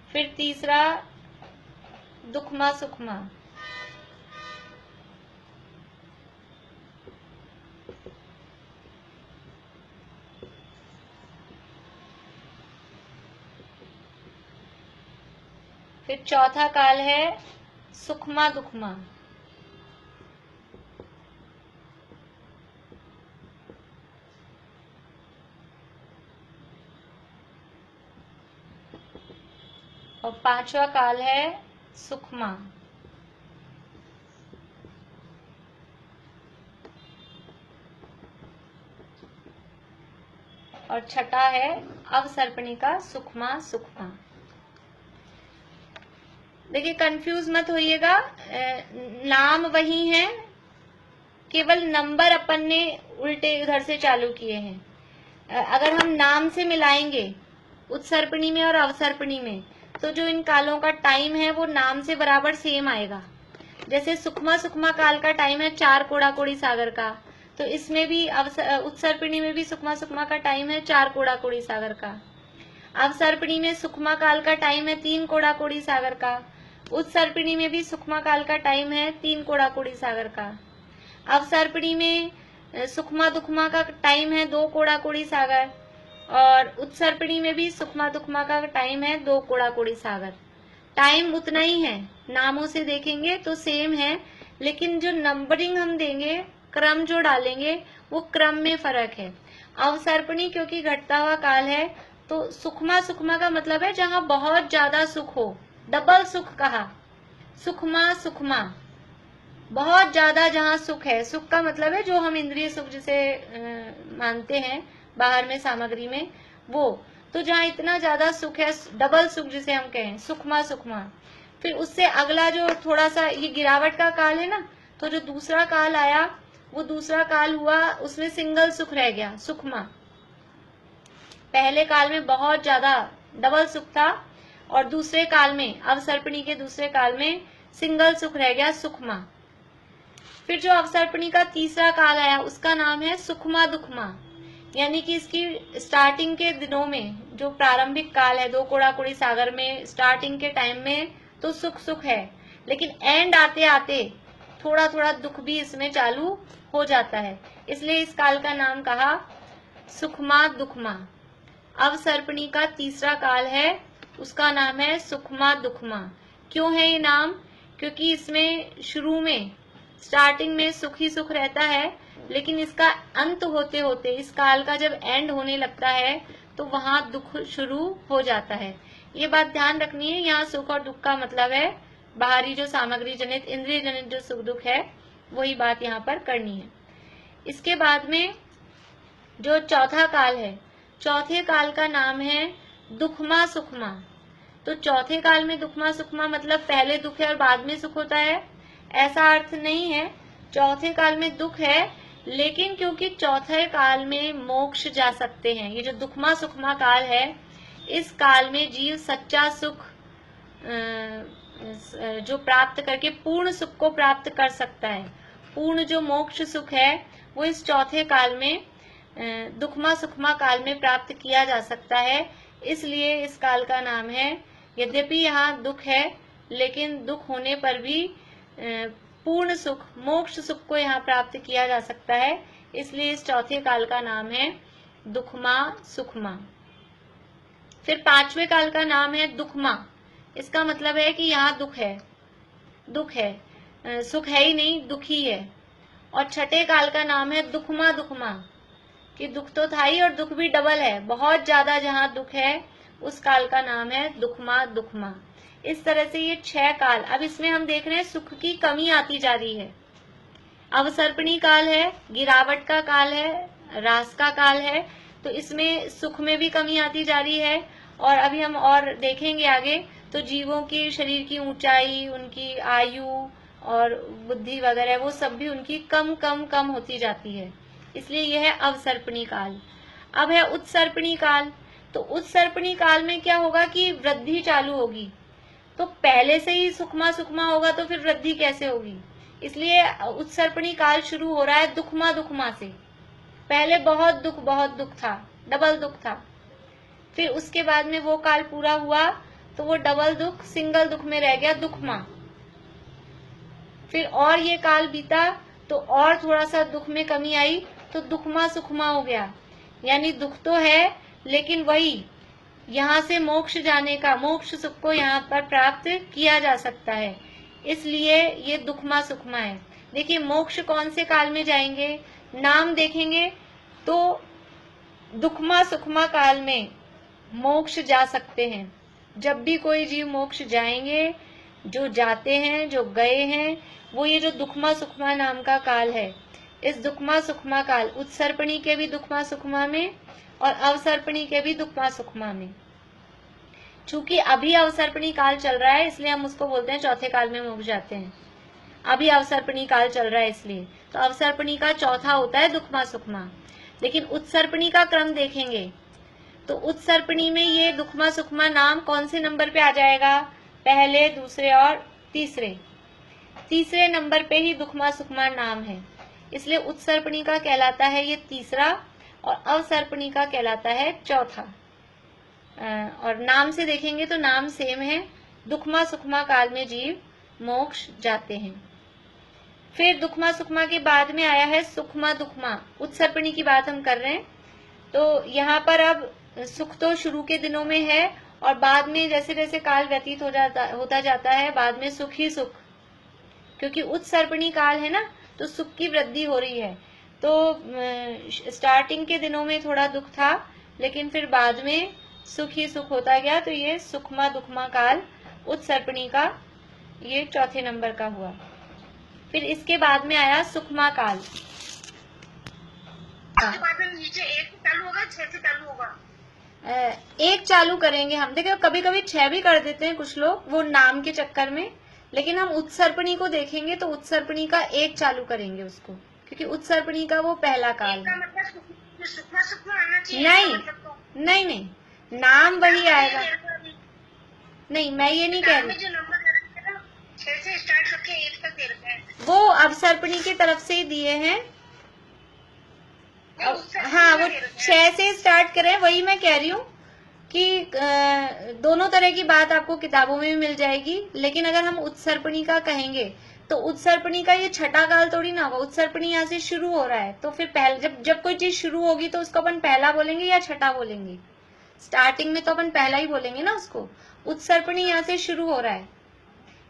फिर तीसरा दुखमा सुखमा, फिर चौथा काल है सुखमा दुखमा, और पांचवा काल है सुखमा, और छठा है अवसर्पणी का सुखमा सुखमा। देखिए कंफ्यूज मत होइएगा, नाम वही है, केवल नंबर अपन ने उल्टे उधर से चालू किए हैं। अगर हम नाम से मिलाएंगे उत्सर्पणी में और अवसर्पणी में, तो जो इन कालों का टाइम है वो नाम से बराबर सेम आएगा। जैसे सुखमा सुखमा काल का टाइम है 4 कोड़ाकोड़ी सागर का, तो इसमें भी उत्सर्पणी में भी सुखमा सुखमा का टाइम है 4 कोड़ाकोड़ी सागर का। अवसर्पणी में सुखमा काल का टाइम है 3 कोड़ाकोड़ी सागर का। उत्सर्पणी में भी सुखमा काल का टाइम है 3 कोड़ाकोड़ी सागर का। अवसर्पणी में सुखमा दुखमा का टाइम है 2 कोड़ाकोड़ी सागर, और उत्सर्पणी में भी सुखमा दुखमा का टाइम है 2 कोड़ाकोड़ी सागर। टाइम उतना ही है, नामों से देखेंगे तो सेम है, लेकिन जो नंबरिंग हम देंगे, क्रम जो डालेंगे, वो क्रम में फर्क है। अवसर्पणी क्योंकि घटता हुआ काल है, तो सुखमा सुखमा का मतलब है जहां बहुत ज्यादा सुख हो, डबल सुख कहा, सुखमा सुखमा, बहुत ज्यादा जहां सुख है। सुख का मतलब है जो हम इंद्रिय सुख जिसे मानते हैं बाहर में सामग्री में, वो तो जहाँ इतना ज्यादा सुख है, डबल सुख जिसे हम कहें, सुखमा सुखमा। फिर उससे अगला जो थोड़ा सा ये गिरावट का काल है ना, तो जो दूसरा काल आया वो दूसरा काल हुआ, उसमें सिंगल सुख रह गया, सुखमा। पहले काल में बहुत ज्यादा डबल सुख था, और दूसरे काल में, अवसर्पणी के दूसरे काल में सिंगल सुख रह गया, सुखमा। फिर जो अवसर्पणी का तीसरा काल आया उसका नाम है सुखमा दुखमा, यानी कि इसकी स्टार्टिंग के दिनों में जो प्रारंभिक काल है 2 कोड़ाकोड़ी सागर में, स्टार्टिंग के टाइम में तो सुख सुख है, लेकिन एंड आते आते थोड़ा थोड़ा दुख भी इसमें चालू हो जाता है, इसलिए इस काल का नाम कहा सुखमा दुखमा। अवसर्पणी का तीसरा काल है, उसका नाम है सुखमा दुखमा। क्यों है ये नाम? क्योंकि इसमें शुरू में, स्टार्टिंग में सुख ही सुख रहता है, लेकिन इसका अंत होते होते, इस काल का जब एंड होने लगता है तो वहां दुख शुरू हो जाता है। ये बात ध्यान रखनी है, यहाँ सुख और दुख का मतलब है बाहरी जो सामग्री जनित इंद्रिय जनित जो सुख दुख है वही बात यहाँ पर करनी है। इसके बाद में जो चौथा काल है, चौथे काल का नाम है दुखमा सुखमा। तो चौथे काल में दुखमा सुखमा मतलब पहले दुख है और बाद में सुख होता है, ऐसा अर्थ नहीं है। चौथे काल में दुख है, लेकिन क्योंकि चौथे काल में मोक्ष जा सकते हैं, ये जो दुखमा सुखमा काल है, इस काल में जीव सच्चा सुख जो प्राप्त करके पूर्ण सुख को प्राप्त कर सकता है। पूर्ण जो मोक्ष सुख है वो इस चौथे काल में दुखमा सुखमा काल में प्राप्त किया जा सकता है। इसलिए इस काल का नाम है, यद्यपि यहाँ दुख है लेकिन दुख होने पर भी पूर्ण सुख मोक्ष सुख को यहाँ प्राप्त किया जा सकता है, इसलिए इस चौथे काल का नाम है दुखमा सुखमा। फिर पांचवें काल का नाम है दुखमा। इसका मतलब है कि यहाँ दुख है, सुख है ही नहीं, दुख ही है। और छठे काल का नाम है दुखमा दुखमा, कि दुख तो था ही और दुख भी डबल है, बहुत ज्यादा जहाँ दुख है उस काल का नाम है दुखमा दुखमा। इस तरह से ये 6 काल। अब इसमें हम देख रहे हैं सुख की कमी आती जा रही है। अवसर्पणी काल है, गिरावट का काल है, ह्रास का काल है, तो इसमें सुख में भी कमी आती जा रही है। और अभी हम और देखेंगे आगे, तो जीवों की शरीर की ऊंचाई, उनकी आयु और बुद्धि वगैरह वो सब भी उनकी कम कम कम होती जाती है, इसलिए यह है अवसर्पणी काल। अब है उत्सर्पणी काल। तो उत्सर्पणी काल में क्या होगा कि वृद्धि चालू होगी, तो पहले से ही सुखमा सुखमा होगा तो फिर वृद्धि कैसे होगी, इसलिए उत्सर्पणी काल शुरू हो रहा है दुखमा दुखमा से। पहले बहुत दुख था, डबल दुख था, फिर उसके बाद में वो काल पूरा हुआ तो वो डबल दुख सिंगल दुख में रह गया दुखमा। फिर और ये काल बीता तो और थोड़ा सा दुख में कमी आई तो दुखमा सुखमा हो गया, यानी दुख तो है लेकिन वही यहाँ से मोक्ष जाने का, मोक्ष सुख को यहाँ पर प्राप्त किया जा सकता है, इसलिए ये दुखमा सुखमा है। देखिए मोक्ष कौन से काल में जाएंगे, नाम देखेंगे तो दुखमा सुखमा काल में मोक्ष जा सकते हैं। जब भी कोई जीव मोक्ष जाएंगे, जो जाते हैं, जो गए हैं, वो ये जो दुखमा सुखमा नाम का काल है। इस दुखमा सुखमा काल, उत्सर्पणी के भी दुखमा सुखमा में और अवसर्पणी के भी दुखमा सुखमा में। चूंकि अभी अवसर्पणी काल चल रहा है इसलिए हम उसको बोलते हैं चौथे काल में मोक्ष जाते हैं। अभी अवसर्पणी काल चल रहा है इसलिए, तो अवसर्पणी का चौथा होता है दुखमा सुखमा। लेकिन उत्सर्पणी का क्रम देखेंगे तो उत्सर्पणी में ये दुखमा सुखमा नाम कौन से नंबर पे आ जाएगा, पहले, दूसरे और तीसरे नंबर पे ही दुखमा सुखमा नाम है, इसलिए उत्सर्पणी का कहलाता है ये तीसरा और अवसर्पणी का कहलाता है चौथा। और नाम से देखेंगे तो नाम सेम है, दुखमा सुखमा काल में जीव मोक्ष जाते हैं। फिर दुखमा सुखमा के बाद में आया है सुखमा दुखमा। उत्सर्पणी की बात हम कर रहे हैं, तो यहाँ पर अब सुख तो शुरू के दिनों में है और बाद में जैसे जैसे काल व्यतीत होता जाता है, बाद में सुख ही सुख, क्योंकि उत्सर्पणी काल है ना, तो सुख की वृद्धि हो रही है। तो स्टार्टिंग के दिनों में थोड़ा दुख था लेकिन फिर बाद में सुख ही सुख होता गया, तो ये सुखमा दुखमा काल उत्सर्पणी का ये चौथे नंबर का हुआ। फिर इसके बाद में आया सुखमा काल। नीचे 1 से चालू होगा, 6 से चालू होगा? 1 चालू करेंगे हम। देखिए कभी कभी 6 भी कर देते हैं कुछ लोग, वो नाम के चक्कर में, लेकिन हम उत्सर्पणी को देखेंगे तो उत्सर्पणी का 1 चालू करेंगे उसको, क्योंकि उत्सर्पणी का वो पहला काल है। मतलब सुखमा सुखमा आना चाहिए? नहीं, नाम वही आएगा। नहीं, मैं ये नहीं कह रही, जो नंबर 6 से स्टार्ट करके 1 तक दे रखा है वो अवसर्पणी की तरफ से ही दिए हैं। हाँ, वो 6 से स्टार्ट करें, वही मैं कह रही हूँ कि दोनों तरह की बात आपको किताबों में भी मिल जाएगी। लेकिन अगर हम उत्सर्पणी का कहेंगे तो उत्सर्पणी का ये छठा काल थोड़ी ना होगा, उत्सर्पणी यहाँ से शुरू हो रहा है, तो फिर पहले जब कोई चीज शुरू होगी तो उसको अपन पहला बोलेंगे या छठा बोलेंगे? स्टार्टिंग में तो अपन पहला ही बोलेंगे ना उसको। उत्सर्पणी यहाँ से शुरू हो रहा है,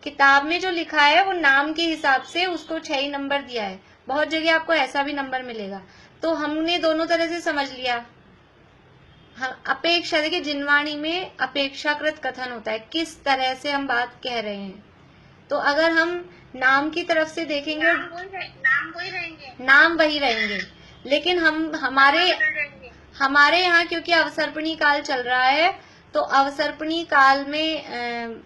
किताब में जो लिखा है वो नाम के हिसाब से उसको 6 ही नंबर दिया है, बहुत जगह आपको ऐसा भी नंबर मिलेगा। तो हमने दोनों तरह से समझ लिया। हम अपेक्षा, देखिए जिनवाणी में अपेक्षाकृत कथन होता है, किस तरह से हम बात कह रहे हैं। तो अगर हम नाम की तरफ से देखेंगे, नाम वही रहेंगे, नाम वही रहेंगे, लेकिन हमारे यहाँ क्योंकि अवसर्पणी काल चल रहा है, तो अवसर्पणी काल में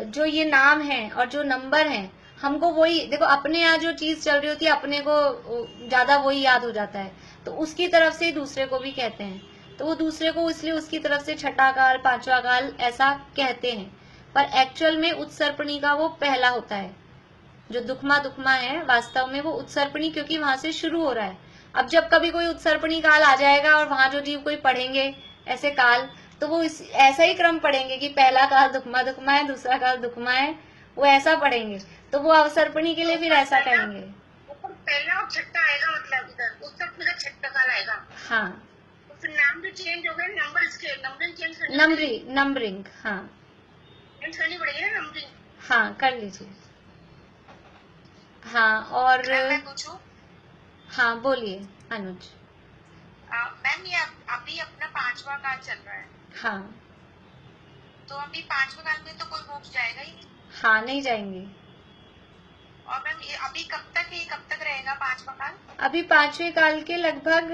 जो ये नाम है और जो नंबर है, हमको वही, देखो अपने यहाँ जो चीज चल रही होती है अपने को ज्यादा वही याद हो जाता है, तो उसकी तरफ से दूसरे को भी कहते हैं, तो वो दूसरे को इसलिए उसकी तरफ से छठा काल, पांचवा काल ऐसा कहते हैं। पर एक्चुअल में उत्सर्पणी का वो पहला होता है, जो दुखमा दुखमा है वास्तव में वो उत्सर्पणी, क्योंकि वहां से शुरू हो रहा है। अब जब कभी कोई उत्सर्पणी काल आ जाएगा और वहां जो जीव कोई पढ़ेंगे ऐसे काल, तो वो ऐसा ही क्रम पढ़ेंगे कि पहला काल दुखमा दुखमा है, दूसरा काल दुखमा है, वो ऐसा पढ़ेंगे, तो वो अवसर्पणी के लिए फिर ऐसा कहेंगे। पहला और छठा आएगा, मतलब इधर उत्सर्पणी का छठा काल आएगा। हाँ, तो फिर नाम भी चेंज हो गए, नंबरिंग चेंज करनी, नंबरिंग हाँ चेंज करनी पड़ेगी ना, नंबरिंग। हाँ कर लीजिए। हाँ और मैं पूछूं? हाँ बोलिए अनुज। मैम ये अभी अपना 5वां काल चल रहा है। हाँ, तो अभी 5वें काल में तो कोई मोक्ष जाएगा ही नहीं। हाँ नहीं जाएंगे। और मैम ये अभी कब तक रहेगा 5वां काल? अभी 5वें काल के लगभग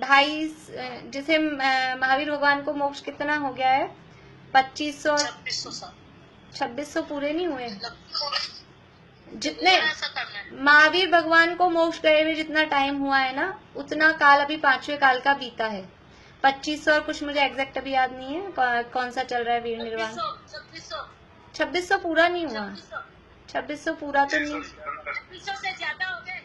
2.5, जैसे महावीर भगवान को मोक्ष कितना हो गया है, 2600 पूरे नहीं हुए, जितने महावीर भगवान को मोक्ष गए हुए जितना टाइम हुआ है ना, उतना काल अभी 5वें काल का बीता है। 2500 और कुछ, मुझे एग्जैक्ट अभी याद नहीं है कौन सा चल रहा है वीर निर्वाण। 2600 पूरा नहीं हुआ, 2600 पूरा तो नहीं, 2600 से ज्यादा हो गए।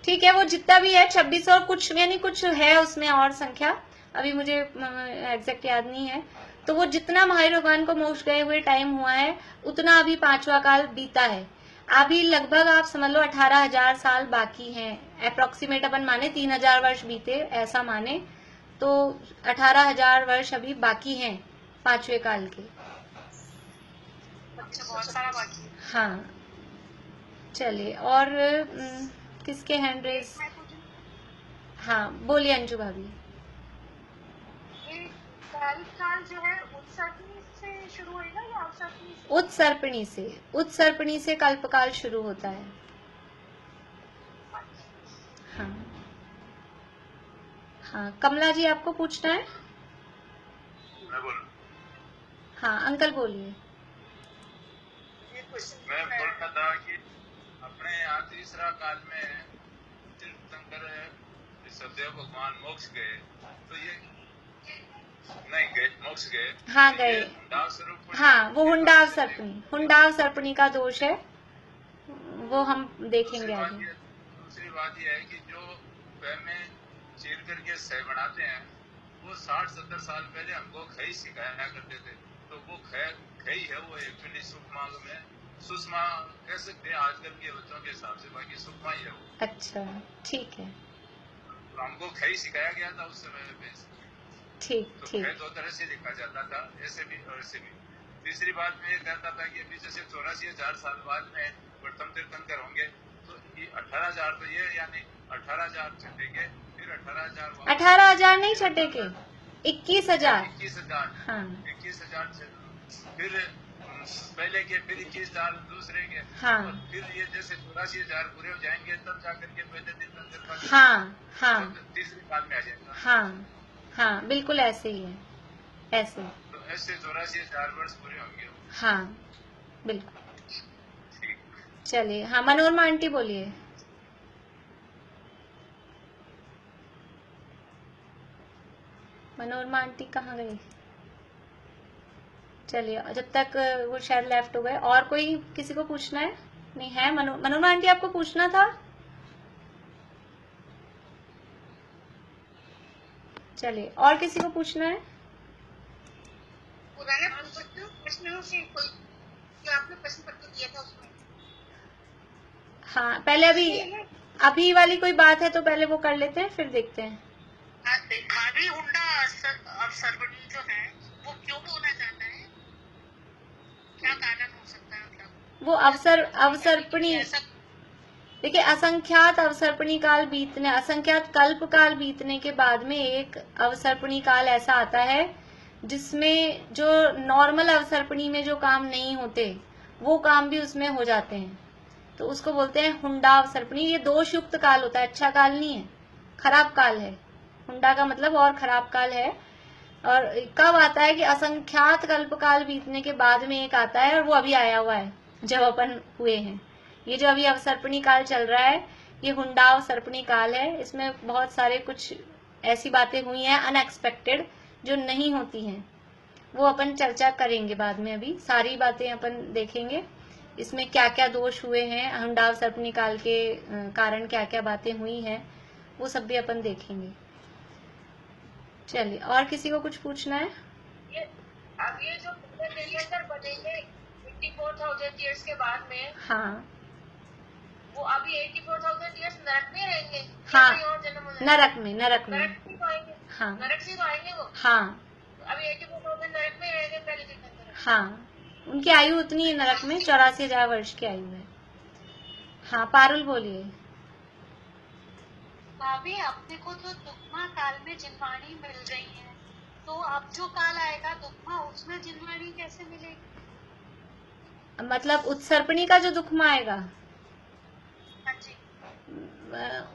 ठीक है, वो जितना भी है 2600 और कुछ, यानी कुछ है उसमें और संख्या, अभी मुझे एग्जैक्ट याद नहीं है। तो वो जितना महावीर भगवान को मोक्ष गए हुए टाइम हुआ है, उतना अभी 5वां काल बीता है। अभी लगभग आप समझ लो 18,000 साल बाकी हैं, अप्रोक्सीमेट अपन माने 3,000 वर्ष बीते ऐसा माने, तो 18,000 वर्ष अभी बाकी हैं 5वें काल के। अच्छा, बहुत सारा बाकी। हाँ चलिए, और किसके हैंड रेस? हाँ बोलिए अंजू भाभी। काल जो है उत्सर्पणी से शुरू होगा या अवसर्पणी से? उत्सर्पणी से कल्पकाल शुरू होता है। हाँ हाँ, कमला जी आपको पूछना है? मैं बोलूं? हाँ अंकल बोलिए। मैं बोलता था कि अपने यहाँ तीसरा काल में तीर्थंकर सदैव भगवान मोक्ष गए, तो ये नहीं गए, मोक्ष गए। हाँ गए, हाँ वो हुंडाव सर्पणी का दोष है, वो हम देखेंगे आगे। दूसरी बात यह है कि जो पैर में चीर करके सह बनाते हैं, वो 60-70 साल पहले हमको खई सिखाया करते थे, तो वो खई है, वो एक्चुअली सुषमा में सुषमा कह सकते हैं आजकल के बच्चों के हिसाब से, बाकी सुषमा ही है वो। अच्छा ठीक है, तो हमको खई सिखाया गया था उस समय में। ठीक तो ठीक, दो तरह से लिखा जाता था, ऐसे भी और ऐसे भी। तीसरी बात मैं ये कहता था कि अभी जैसे 84,000 साल बाद में प्रथम तीर्थंकर होंगे, तो ये 18,000 तो ये, यानी 18,000 छटेंगे, फिर 18,000 नहीं छटेंगे, 21,000। 21,000, हाँ 21,000 फिर पहले के, फिर 21,000 दूसरे के, हाँ, फिर ये जैसे 84,000 पूरे हो जाएंगे, तब जाकर के पहले तीर्थंकर हाँ हाँ तीसरी काल में आ जाएगा। हाँ हाँ बिल्कुल ऐसे ही है, ऐसे। तो ऐसे 84,000 वर्ष पूरे होंगे। हाँ बिल्कुल। चलिए, हाँ मनोरमा आंटी बोलिए। मनोरमा आंटी कहाँ गई? चलिए, जब तक वो शायद लेफ्ट हो गए, और कोई किसी को पूछना है? नहीं है? मनोरमा आंटी आपको पूछना था? चलिए, और किसी को पूछना है? पुराने प्रश्नों से कोई जो आपने प्रश्न पत्र दिया था उसमें। हाँ पहले अभी वाली कोई बात है तो पहले वो कर लेते हैं, फिर देखते हैं। भाभी हुंडा अवसर्पणी जो है वो क्यों होना चाहता है, क्या कारण हो सकता है? मतलब वो अवसर्पणी, देखिए असंख्यात अवसर्पणी काल बीतने, असंख्यात कल्प काल बीतने के बाद में एक अवसर्पणी काल ऐसा आता है जिसमें जो नॉर्मल अवसर्पणी में जो काम नहीं होते वो काम भी उसमें हो जाते हैं, तो उसको बोलते हैं हुंडा अवसर्पणी। ये दोष युक्त काल होता है, अच्छा काल नहीं है, खराब काल है। हुंडा का मतलब और खराब काल है। और कब आता है कि असंख्यात कल्पकाल बीतने के बाद में एक आता है, और वो अभी आया हुआ है जब अपन हुए हैं। ये जो अभी अवसर्पणी काल चल रहा है ये हुंडा अवसर्पणी काल है। इसमें बहुत सारे कुछ ऐसी बातें हुई हैं अनएक्सपेक्टेड जो नहीं होती हैं, वो अपन चर्चा करेंगे बाद में। अभी सारी बातें अपन देखेंगे, इसमें क्या क्या दोष हुए हैं, हुंडा अवसर्पणी काल के कारण क्या क्या बातें हुई हैं, वो सब भी अपन देखेंगे। चलिए, और किसी को कुछ पूछना है? अब ये जो बनेंगे 84,000 ईयर्स के बाद में, हाँ, वो अभी 84,000 ईयर्स नरक में रहेंगे? हाँ, और जन्म हो जाएगा? नरक में, नरक में। नरक से तो आएंगे? हाँ, नरक से तो आएंगे वो? हाँ, अभी 84,000 नरक में रहेंगे पहले तीर्थंकर? हाँ, उनकी आयु उतनी है नरक में, 84,000 वर्ष की आयु है। हाँ, पारुल बोलिए। भाभी, अपने को तो दुखमा काल में जिनवाणी मिल रही है, तो अब जो काल आएगा दुखमा, उसमें जिनवाणी कैसे मिलेगी? मतलब उत्सर्पणी का जो दुखमा आएगा हाँ जी।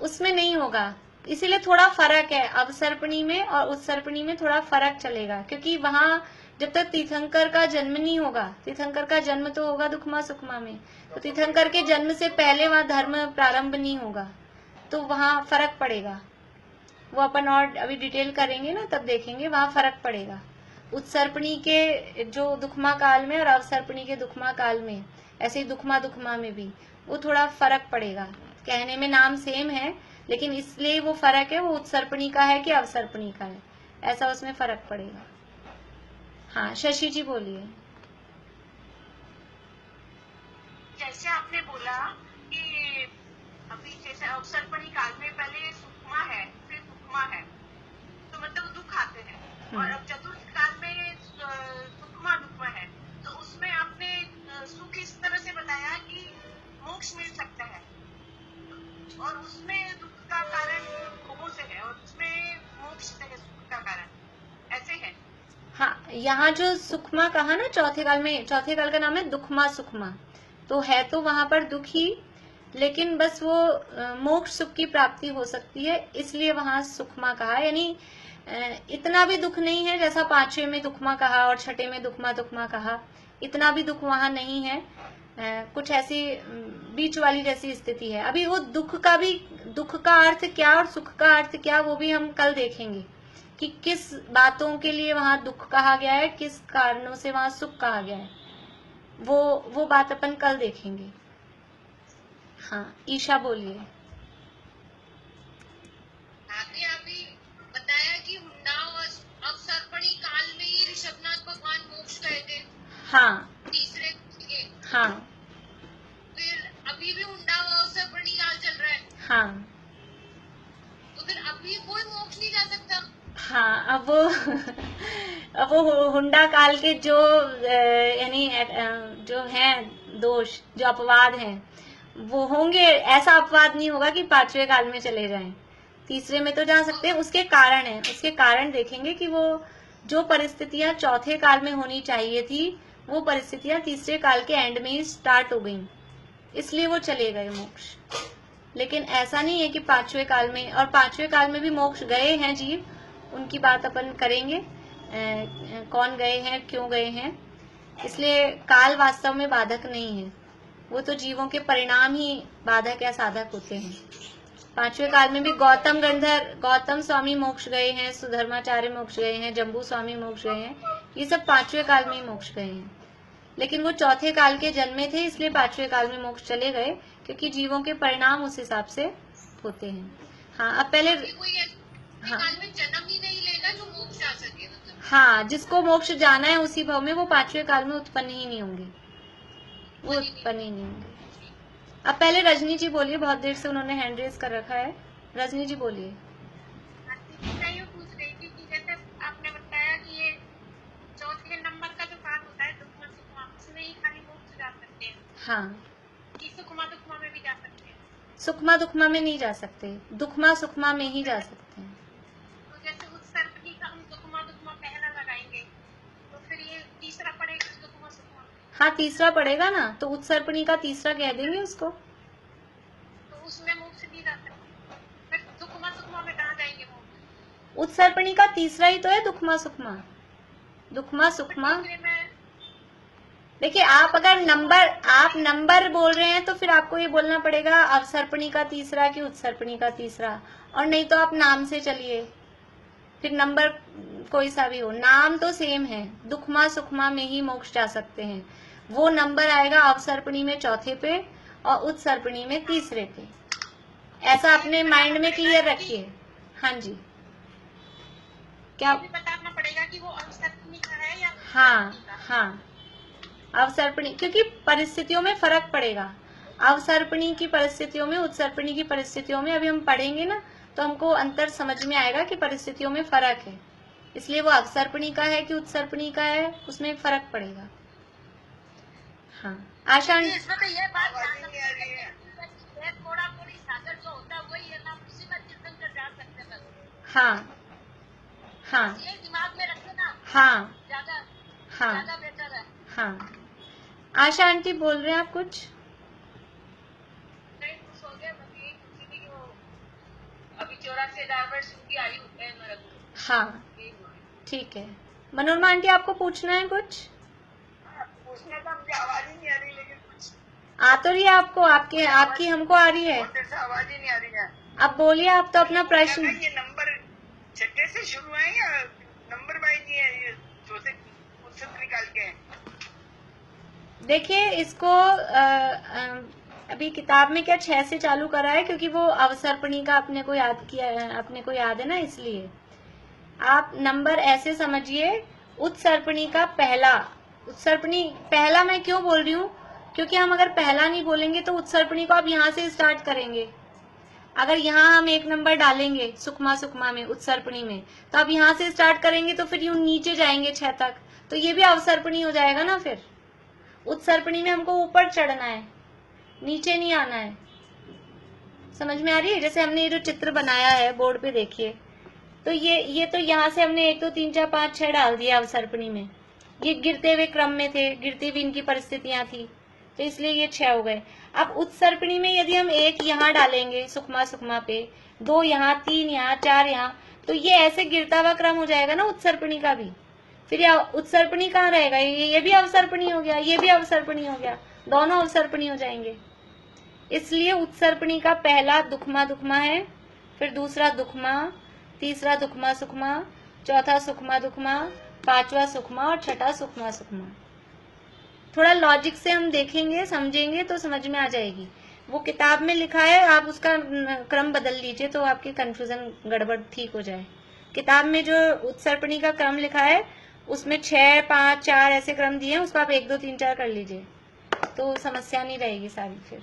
उसमें नहीं होगा, इसीलिए थोड़ा फर्क है। अवसर्पणी में और उत्सर्पणी में थोड़ा फर्क चलेगा, क्योंकि वहां जब तक तीर्थंकर का जन्म नहीं होगा, तीर्थंकर का जन्म तो होगा दुखमा सुखमा में, तो तीर्थंकर के जन्म से पहले वहां धर्म प्रारंभ नहीं होगा, तो वहां फर्क पड़ेगा। वो अपन और अभी डिटेल करेंगे ना, तब देखेंगे वहां फर्क पड़ेगा। उत्सर्पणी के जो दुखमा काल में और अवसर्पणी के दुखमा काल में, ऐसे ही दुखमा दुखमा में भी वो थोड़ा फर्क पड़ेगा। कहने में नाम सेम है, लेकिन इसलिए वो फर्क है, वो उत्सर्पणी का है कि अवसर्पणी का है, ऐसा उसमें फर्क पड़ेगा। हाँ, शशि जी बोलिए। जैसे आपने बोला कि अभी जैसे अवसर्पणी काल में पहले सुखमा है फिर दुखमा है, तो मतलब दुख आते हैं, और अब चतुर्थ काल में सुखमा दुखमा है, तो उसमें आपने सुख इस तरह से बताया कि मोक्ष मिल सकता है, और उसमें दुख का कारण भोगों से है, और उसमें मोक्ष है सुख का कारण, ऐसे है? हाँ, यहाँ जो सुखमा कहा ना चौथे काल में, चौथे काल का नाम है दुखमा सुखमा, तो है तो वहां पर दुख ही, लेकिन बस वो मोक्ष सुख की प्राप्ति हो सकती है, इसलिए वहां सुखमा कहा। यानी इतना भी दुख नहीं है जैसा पांचवे में दुखमा कहा और छठे में दुखमा दुखमा कहा, इतना भी दुख वहां नहीं है। कुछ ऐसी बीच वाली जैसी स्थिति है। अभी वो दुख का अर्थ क्या और सुख का अर्थ क्या, वो भी हम कल देखेंगे कि किस बातों के लिए वहां दुख कहा गया है, किस कारणों से वहां सुख कहा गया है, वो बात अपन कल देखेंगे। हाँ, ईशा बोलिए। आपने अभी बताया कि हुंडा अवसर्पणी काल में ही ऋषभनाथ भगवान मोक्ष गए थे। हाँ, तीसरे के। हाँ, फिर अभी भी हुंडा अवसर्पणी काल चल रहा है। हाँ, तो फिर अभी कोई मोक्ष नहीं जा सकता? हाँ, अब वो हुंडा काल के जो यानी जो हैं दोष, जो अपवाद हैं, वो होंगे। ऐसा अपवाद नहीं होगा कि पांचवे काल में चले जाएं, तीसरे में तो जा सकते हैं। उसके कारण है, उसके कारण देखेंगे कि वो जो परिस्थितियां चौथे काल में होनी चाहिए थी, वो परिस्थितियां तीसरे काल के एंड में ही स्टार्ट हो गई, इसलिए वो चले गए मोक्ष। लेकिन ऐसा नहीं है कि पांचवे काल में, और पांचवे काल में भी मोक्ष गए हैं जीव, उनकी बात अपन करेंगे, कौन गए हैं, क्यों गए हैं। इसलिए काल वास्तव में बाधक नहीं है, वो तो जीवों के परिणाम ही बाधक या साधक होते हैं। पांचवे काल में भी गौतम स्वामी मोक्ष गए हैं, सुधर्माचार्य मोक्ष गए हैं, जम्बू स्वामी मोक्ष गए हैं, ये सब पांचवे काल में ही मोक्ष गए हैं। लेकिन वो चौथे काल के जन्मे थे, इसलिए पांचवे काल में मोक्ष चले गए, क्योंकि जीवों के परिणाम उस हिसाब से होते हैं। हाँ, अब पहले हाँ, काल में जन्म ही नहीं लेगा जो मोक्ष आ सके, मतलब हाँ, जिसको मोक्ष जाना है उसी भाव में, वो पांचवे काल में उत्पन्न ही नहीं होंगे, वो उत्पन्न ही नहीं होंगे। अब पहले रजनी जी बोलिए, बहुत देर से उन्होंने हैंड रेज कर रखा है। रजनी जी बोलिए। मैं ये पूछ रही थी कि जैसे आपने बताया कि ये चौथे नंबर का जो काल होता है दुखमा सुखमा, उसमें ही खाली मोक्ष जा सकते हैं? हाँ, कि सुखमा दुखमा में भी जा सकते हैं? सुखमा दुखमा में नहीं जा सकते, दुखमा सुखमा में ही जा सकते हैं। तो जैसे उत्सर्पणी का हम दुखमा दुखमा पहला लगाएंगे, हाँ तीसरा पड़ेगा ना, तो उत्सर्पणी का तीसरा कह देंगे उसको। तो उसमें मोक्ष नहीं रहता, फिर दुखमा सुखमा में कहाँ जाएंगे मोक्ष? उत्सर्पणी का तीसरा ही तो है दुखमा सुखमा। दुखमा सुखमा देखिए, आप अगर आप नंबर बोल रहे हैं तो फिर आपको ये बोलना पड़ेगा अवसर्पणी का तीसरा कि उत्सर्पणी का तीसरा, और नहीं तो आप नाम से चलिए, फिर नंबर कोई सा भी हो, नाम तो सेम है। दुखमा सुखमा में ही मोक्ष जा सकते हैं। वो नंबर आएगा अवसर्पणी में चौथे पे और उत्सर्पणी में तीसरे पे। ऐसा अपने माइंड में क्लियर रखिए। हाँ जी, क्या भी बताना पड़ेगा कि वो अवसर्पणी का है या हाँ अवसर्पणी, क्योंकि परिस्थितियों में फर्क पड़ेगा। अवसर्पणी की परिस्थितियों में, उत्सर्पणी की परिस्थितियों में अभी हम पढ़ेंगे ना, तो हमको अंतर समझ में आएगा कि परिस्थितियों में फर्क है। इसलिए वो अवसर्पणी का है कि उत्सर्पणी का है, उसमें फर्क पड़ेगा। हाँ आशा, इसमें तो ये बात थोड़ा थोड़ी सागर जो होता है वही है ना, उसी में चिंतन कर जा सकते हैं। हाँ ये दिमाग में रखते ना। ज्यादा बेटर है। हाँ आशा आंटी बोल रहे हैं आप कुछ? नहीं, कुछ हो गया, बस यही पूछी थी कि वो अभी 84,000 वर्ष उनकी आयु है नरक में। हाँ ठीक है। मनोरमा आंटी आपको पूछना है कुछ? पूछने का मुझे आवाज ही नहीं आ रही, लेकिन कुछ आ तो रही है आपको, आपकी हमको आ रही है। आवाज ही नहीं आ रही है। अब बोलिए आप तो अपना प्रश्न। ये नंबर छठे से शुरू है या नंबर वाइज ही है, ये चौथे उत्सव निकाल के हैं? देखिए इसको अभी किताब में क्या 6 से चालू करा है, क्योंकि वो अवसर्पणी का अपने को याद है ना, इसलिए आप नंबर ऐसे समझिए। उत्सर्पणी का पहला, उत्सर्पणी पहला मैं क्यों बोल रही हूँ, क्योंकि हम अगर पहला नहीं बोलेंगे तो उत्सर्पणी को आप यहाँ से स्टार्ट करेंगे। अगर यहाँ हम एक नंबर डालेंगे सुखमा सुखमा में, उत्सर्पणी में, तो आप यहाँ से स्टार्ट करेंगे तो फिर यूं नीचे जाएंगे 6 तक, तो ये भी अवसर्पणी हो जाएगा ना। फिर उत्सर्पणी में हमको ऊपर चढ़ना है, नीचे नहीं आना है। समझ में आ रही है? जैसे हमने ये जो चित्र बनाया है बोर्ड पे देखिए, तो ये तो यहाँ से हमने 1 2 3 4 5 6 डाल दिया अवसर्पणी में। ये गिरते हुए क्रम में थे, गिरती हुई इनकी परिस्थितियां थी, तो इसलिए ये 6 हो गए। अब उत्सर्पणी में यदि हम 1 यहाँ डालेंगे सुखमा सुखमा पे, 2 यहाँ, 3 यहाँ, 4 यहाँ, तो ये ऐसे गिरता हुआ क्रम हो जाएगा ना उत्सर्पणी का भी। फिर उत्सर्पणी कहाँ रहेगा? ये भी अवसर्पणी हो गया, ये भी अवसर्पणी हो गया, दोनों अवसर्पणी हो जाएंगे। इसलिए उत्सर्पणी का पहला दुखमा दुखमा है, फिर दूसरा दुखमा, तीसरा दुखमा सुखमा, चौथा सुखमा दुखमा, पांचवा सुखमा और छठा सुखमा सुखमा। थोड़ा लॉजिक से हम देखेंगे, समझेंगे तो समझ में आ जाएगी। वो किताब में लिखा है, आप उसका क्रम बदल लीजिए तो आपकी कंफ्यूजन गड़बड़ ठीक हो जाए। किताब में जो उत्सर्पणी का क्रम लिखा है उसमें 6 5 4 ऐसे क्रम दिए हैं, उसको आप 1 2 3 4 कर लीजिए तो समस्या नहीं रहेगी सारी। फिर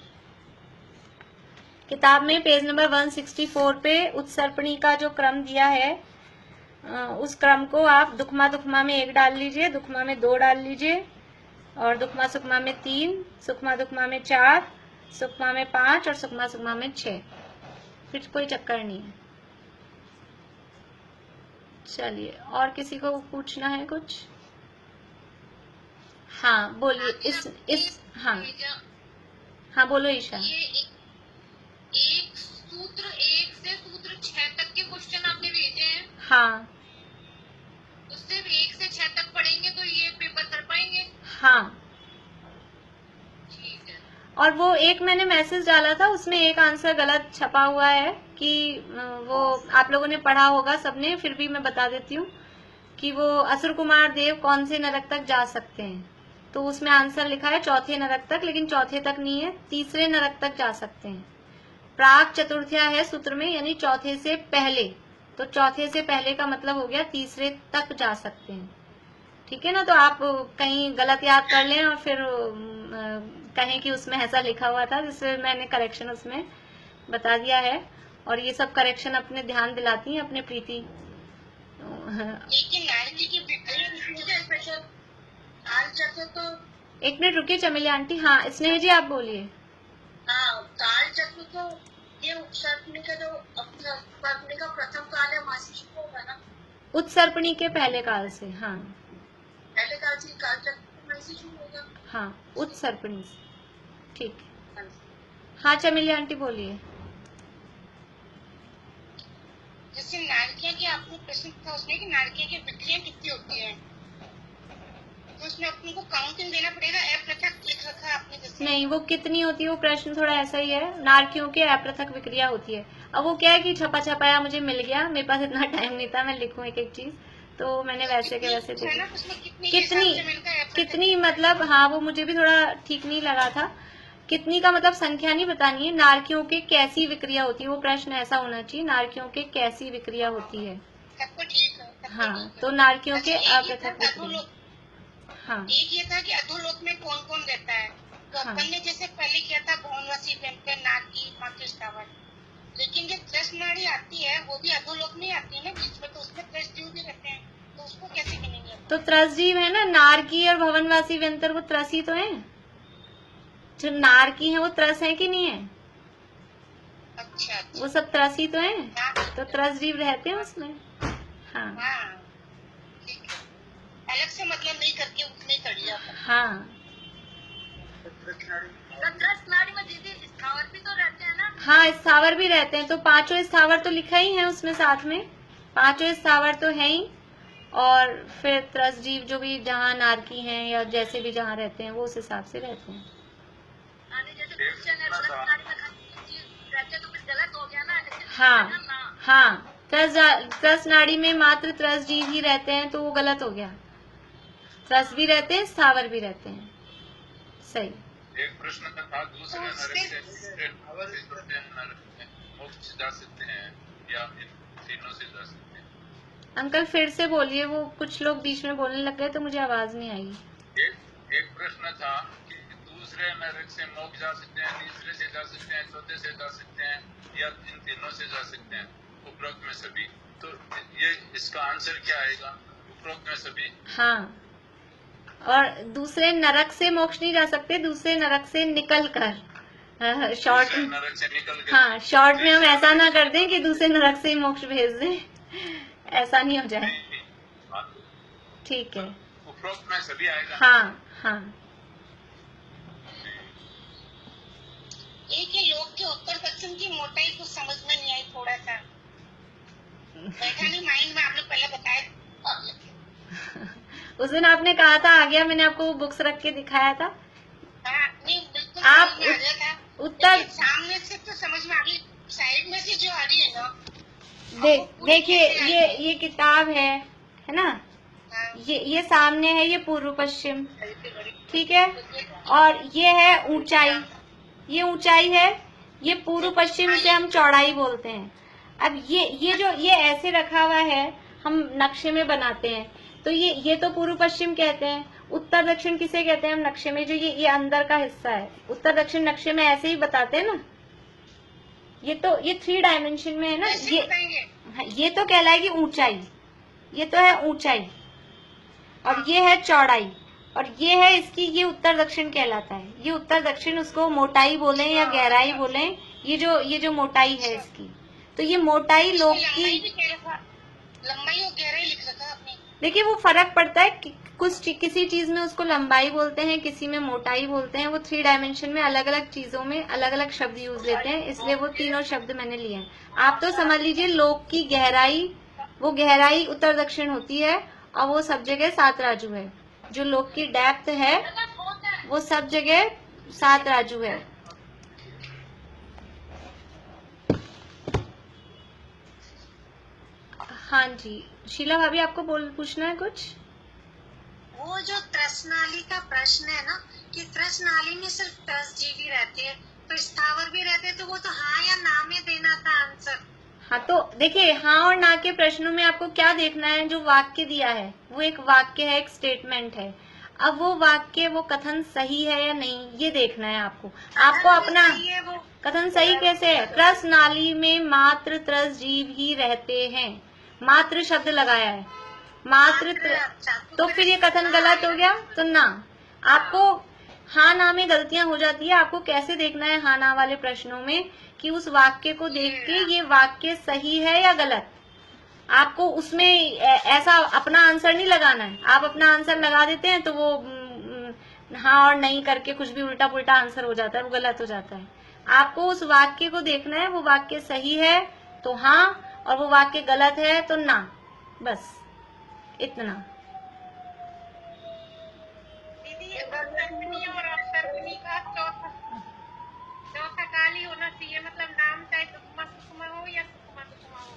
किताब में पेज नंबर 164 पे उत्सर्पणी का जो क्रम दिया है, उस क्रम को आप दुखमा दुखमा में 1 डाल लीजिए, दुखमा में 2 डाल लीजिए, और दुखमा सुखमा में 3, सुखमा दुखमा में 4, सुखमा में 5 और सुखमा सुखमा में 6। फिर कोई चक्कर नहीं है। चलिए, और किसी को पूछना है कुछ? हाँ बोलिए। हाँ बोलो ईशा। ये एक सूत्र 1 से सूत्र 6 तक के क्वेश्चन आपने भेजे हैं। हाँ, तो सिर्फ 1 से 6 तक पढ़ेंगे तो ये पेपर कर पाएंगे? हाँ ठीक है। और वो एक मैंने मैसेज डाला था, उसमें एक आंसर गलत छपा हुआ है कि वो आप लोगों ने पढ़ा होगा सबने, फिर भी मैं बता देती हूँ कि वो असुर कुमार देव कौन से नरक तक जा सकते हैं। तो उसमें आंसर लिखा है चौथे नरक तक, लेकिन चौथे तक नहीं है, तीसरे नरक तक जा सकते हैं। प्राक चतुर्थ्या है सूत्र में, यानी चौथे से पहले, तो चौथे से पहले का मतलब हो गया तीसरे तक जा सकते हैं। ठीक है ना? तो आप कहीं गलत याद कर लें और फिर कहें कि उसमें ऐसा लिखा हुआ था, जिससे मैंने करेक्शन उसमें बता दिया है। और ये सब करेक्शन अपने ध्यान दिलाती हैं अपने प्रीति। तो एक मिनट रुकिए चमेली आंटी। हाँ स्नेह जी आप बोलिए। काल चक्र तो ये उत्सर्पणी का जो उत्सर्पणी का प्रथम काल है वहां से शुरू होगा ना? उत्सर्पणी के पहले काल से। हाँ पहले काल से काल चक्र से शुरू होगा। हाँ, उत्सर्पणी से। ठीक है। हाँ चमेली आंटी बोलिए। जैसे नारकियां की आपको प्रश्न था उसमें कि नारकियां की बिक्रियां कितनी होती है, तो उसमें अपन को काउंटिंग देना पड़ेगा। अपृथक लिख रखा है आपने जैसे। नहीं, वो कितनी होती है वो प्रश्न थोड़ा ऐसा ही है। नारकियों के अपृथक विक्रिया होती है। अब वो क्या है कि छपा छपाया मुझे मिल गया, मेरे पास इतना टाइम नहीं था मैं लिखूं एक एक चीज, तो मैंने वैसे के वैसे है ना, देखी। उसमें कितनी कितनी मतलब, हाँ वो मुझे भी थोड़ा ठीक नहीं लगा था। कितनी का मतलब संख्या नहीं बतानी है। नारकियों के कैसी विक्रिया होती है, वो प्रश्न ऐसा होना चाहिए, नारकियों के कैसी विक्रिया होती है। सबको ठीक है। हाँ, तो नारकियों के अच्छा, अपृथक विक्रिया। हाँ एक ये था कि अधोलोक में कौन कौन रहता है, तो हाँ। अपन ने जैसे पहले किया था भौनवासी व्यंजन, नारकी, मातृ स्थावर, लेकिन जो त्रस्त नाड़ी आती है वो भी अधोलोक में आती है ना बीच में, तो उसमें त्रस्त जीव भी रहते हैं, तो उसको कैसे गिनेंगे? तो त्रस जीव है ना, नारकी और भवनवासी व्यंतर वो त्रस ही तो है। जो नारकी है वो त्रस है कि नहीं है? अच्छा, वो सब त्रस ही तो है, हाँ, तो त्रस जीव रहते हैं उसमें। हाँ हाँ, ठीक है। अलग से मतलब नहीं करके उतने कर लिया अपन। हाँ त्रस्त नाड़ी में दीदी स्थावर भी तो रहते हैं ना? हाँ, स्थावर भी रहते हैं, तो पांचों स्थावर तो लिखा ही है उसमें साथ में, पांचों स्थावर तो है ही। और फिर त्रस जीव जो भी जहाँ नारकी हैं या जैसे भी जहाँ रहते हैं वो उस हिसाब से रहते हैं। जैसे क्वेश्चन है त्रस्त नाड़ी में खाली रहते तो फिर गलत हो गया ना। हाँ हाँ, त्रस नाड़ी में मात्र त्रस जीव ही रहते हैं तो वो गलत हो गया। त्रस भी रहते हैं, स्थावर भी रहते हैं। सही। एक प्रश्न था दूसरे नरक से मोक्ष जा सकते हैं या इन तीनों से जा सकते हैं? अंकल फिर से बोलिए, वो कुछ लोग बीच में बोलने लग गए तो मुझे आवाज नहीं आई। एक प्रश्न था कि दूसरे नरक से मोक्ष जा सकते हैं, तीसरे से जा सकते हैं, चौथे से जा सकते हैं या इन तीनों से जा सकते हैं उपरोक्त में सभी, तो ये इसका आंसर क्या आएगा? उपरोक्त में सभी। हाँ, और दूसरे नरक से मोक्ष नहीं जा सकते, दूसरे नरक से निकल कर। शॉर्ट नरक से निकल कर। हाँ, शॉर्ट में हम ऐसा ना कर दें कि दूसरे नरक से मोक्ष भेज दें, ऐसा नहीं हो जाए। ठीक है, उपरोक्त में सभी आएगा। हाँ हाँ। एक ही लोग के उत्तर दक्षिण की मोटाई कुछ समझ में नहीं आई, थोड़ा सा बैठा नहीं माइंड में, आपने पहले बताया। उस दिन आपने कहा था आ गया, मैंने आपको वो बुक्स रख के दिखाया था। नहीं बिल्कुल आप समझ में आ गया था। उत्तर सामने से तो समझ में आ रही, साइड में से जो आ रही है ना, देखिए ये किताब है ना, ये सामने है, ये पूर्व पश्चिम, ठीक है, और ये है ऊंचाई, ये ऊंचाई है, ये पूर्व पश्चिम से हम चौड़ाई बोलते हैं। अब ये ऐसे रखा हुआ है, हम नक्शे में बनाते हैं, तो ये तो पूर्व पश्चिम कहते हैं। उत्तर दक्षिण किसे कहते हैं हम नक्शे में? जो ये अंदर का हिस्सा है, उत्तर दक्षिण नक्शे में ऐसे ही बताते हैं ना। ये 3 डायमेंशन में है ना, ये तो कहलाएगी ऊंचाई, ये तो है ऊंचाई, और ये है चौड़ाई, और ये है इसकी, ये उत्तर दक्षिण कहलाता है। ये उत्तर दक्षिण, उसको मोटाई बोलें या गहराई बोलें, ये जो मोटाई है इसकी, तो ये मोटाई लोग की लंबाई और गहराई लिख रखा आपने। देखिए वो फर्क पड़ता है, किसी चीज में उसको लंबाई बोलते हैं, किसी में मोटाई बोलते हैं। वो 3 डायमेंशन में अलग अलग चीजों में अलग अलग शब्द यूज लेते हैं, इसलिए वो तीनों शब्द मैंने लिए हैं। आप तो समझ लीजिए लोक की गहराई, वो गहराई उत्तर दक्षिण होती है, और वो सब जगह 7 राजू है। जो लोक की डेप्थ है वो सब जगह 7 राजू है। हाँ जी, शीला भाभी आपको पूछना है कुछ? वो जो त्रस नाली का प्रश्न है ना, कि त्रस नाली में सिर्फ त्रस जीवी रहते हैं, तो स्थावर भी रहते हैं, तो वो तो हाँ या ना में देना था आंसर। हाँ, तो देखिए हाँ और ना के प्रश्नों में आपको क्या देखना है? जो वाक्य दिया है वो एक वाक्य है, एक स्टेटमेंट है। अब वो वाक्य, वो कथन सही है या नहीं, ये देखना है आपको। आपको अपना कथन सही कैसे है? त्रस नाली में मात्र त्रस जीव ही रहते हैं, मात्र शब्द लगाया है, मात्र तो फिर ये कथन गलत हो गया। तो ना, आपको हाँ ना में गलतियां हो जाती है। आपको कैसे देखना है हाँ ना वाले प्रश्नों में, कि उस वाक्य को देख के ये वाक्य सही है या गलत। आपको उसमें ऐसा अपना आंसर नहीं लगाना है। आप अपना आंसर लगा देते हैं तो वो हाँ और नहीं करके कुछ भी उल्टा पुल्टा आंसर हो जाता है, वो गलत हो जाता है। आपको उस वाक्य को देखना है, वो वाक्य सही है तो हाँ और वो वाक्य गलत है तो ना, बस इतना। दीदी सर्पनी और सर्पनी का चौथा काल ही होना चाहिए, मतलब नाम चाहे सुकमा सुकमा हो या सुकमा सुकमा हो।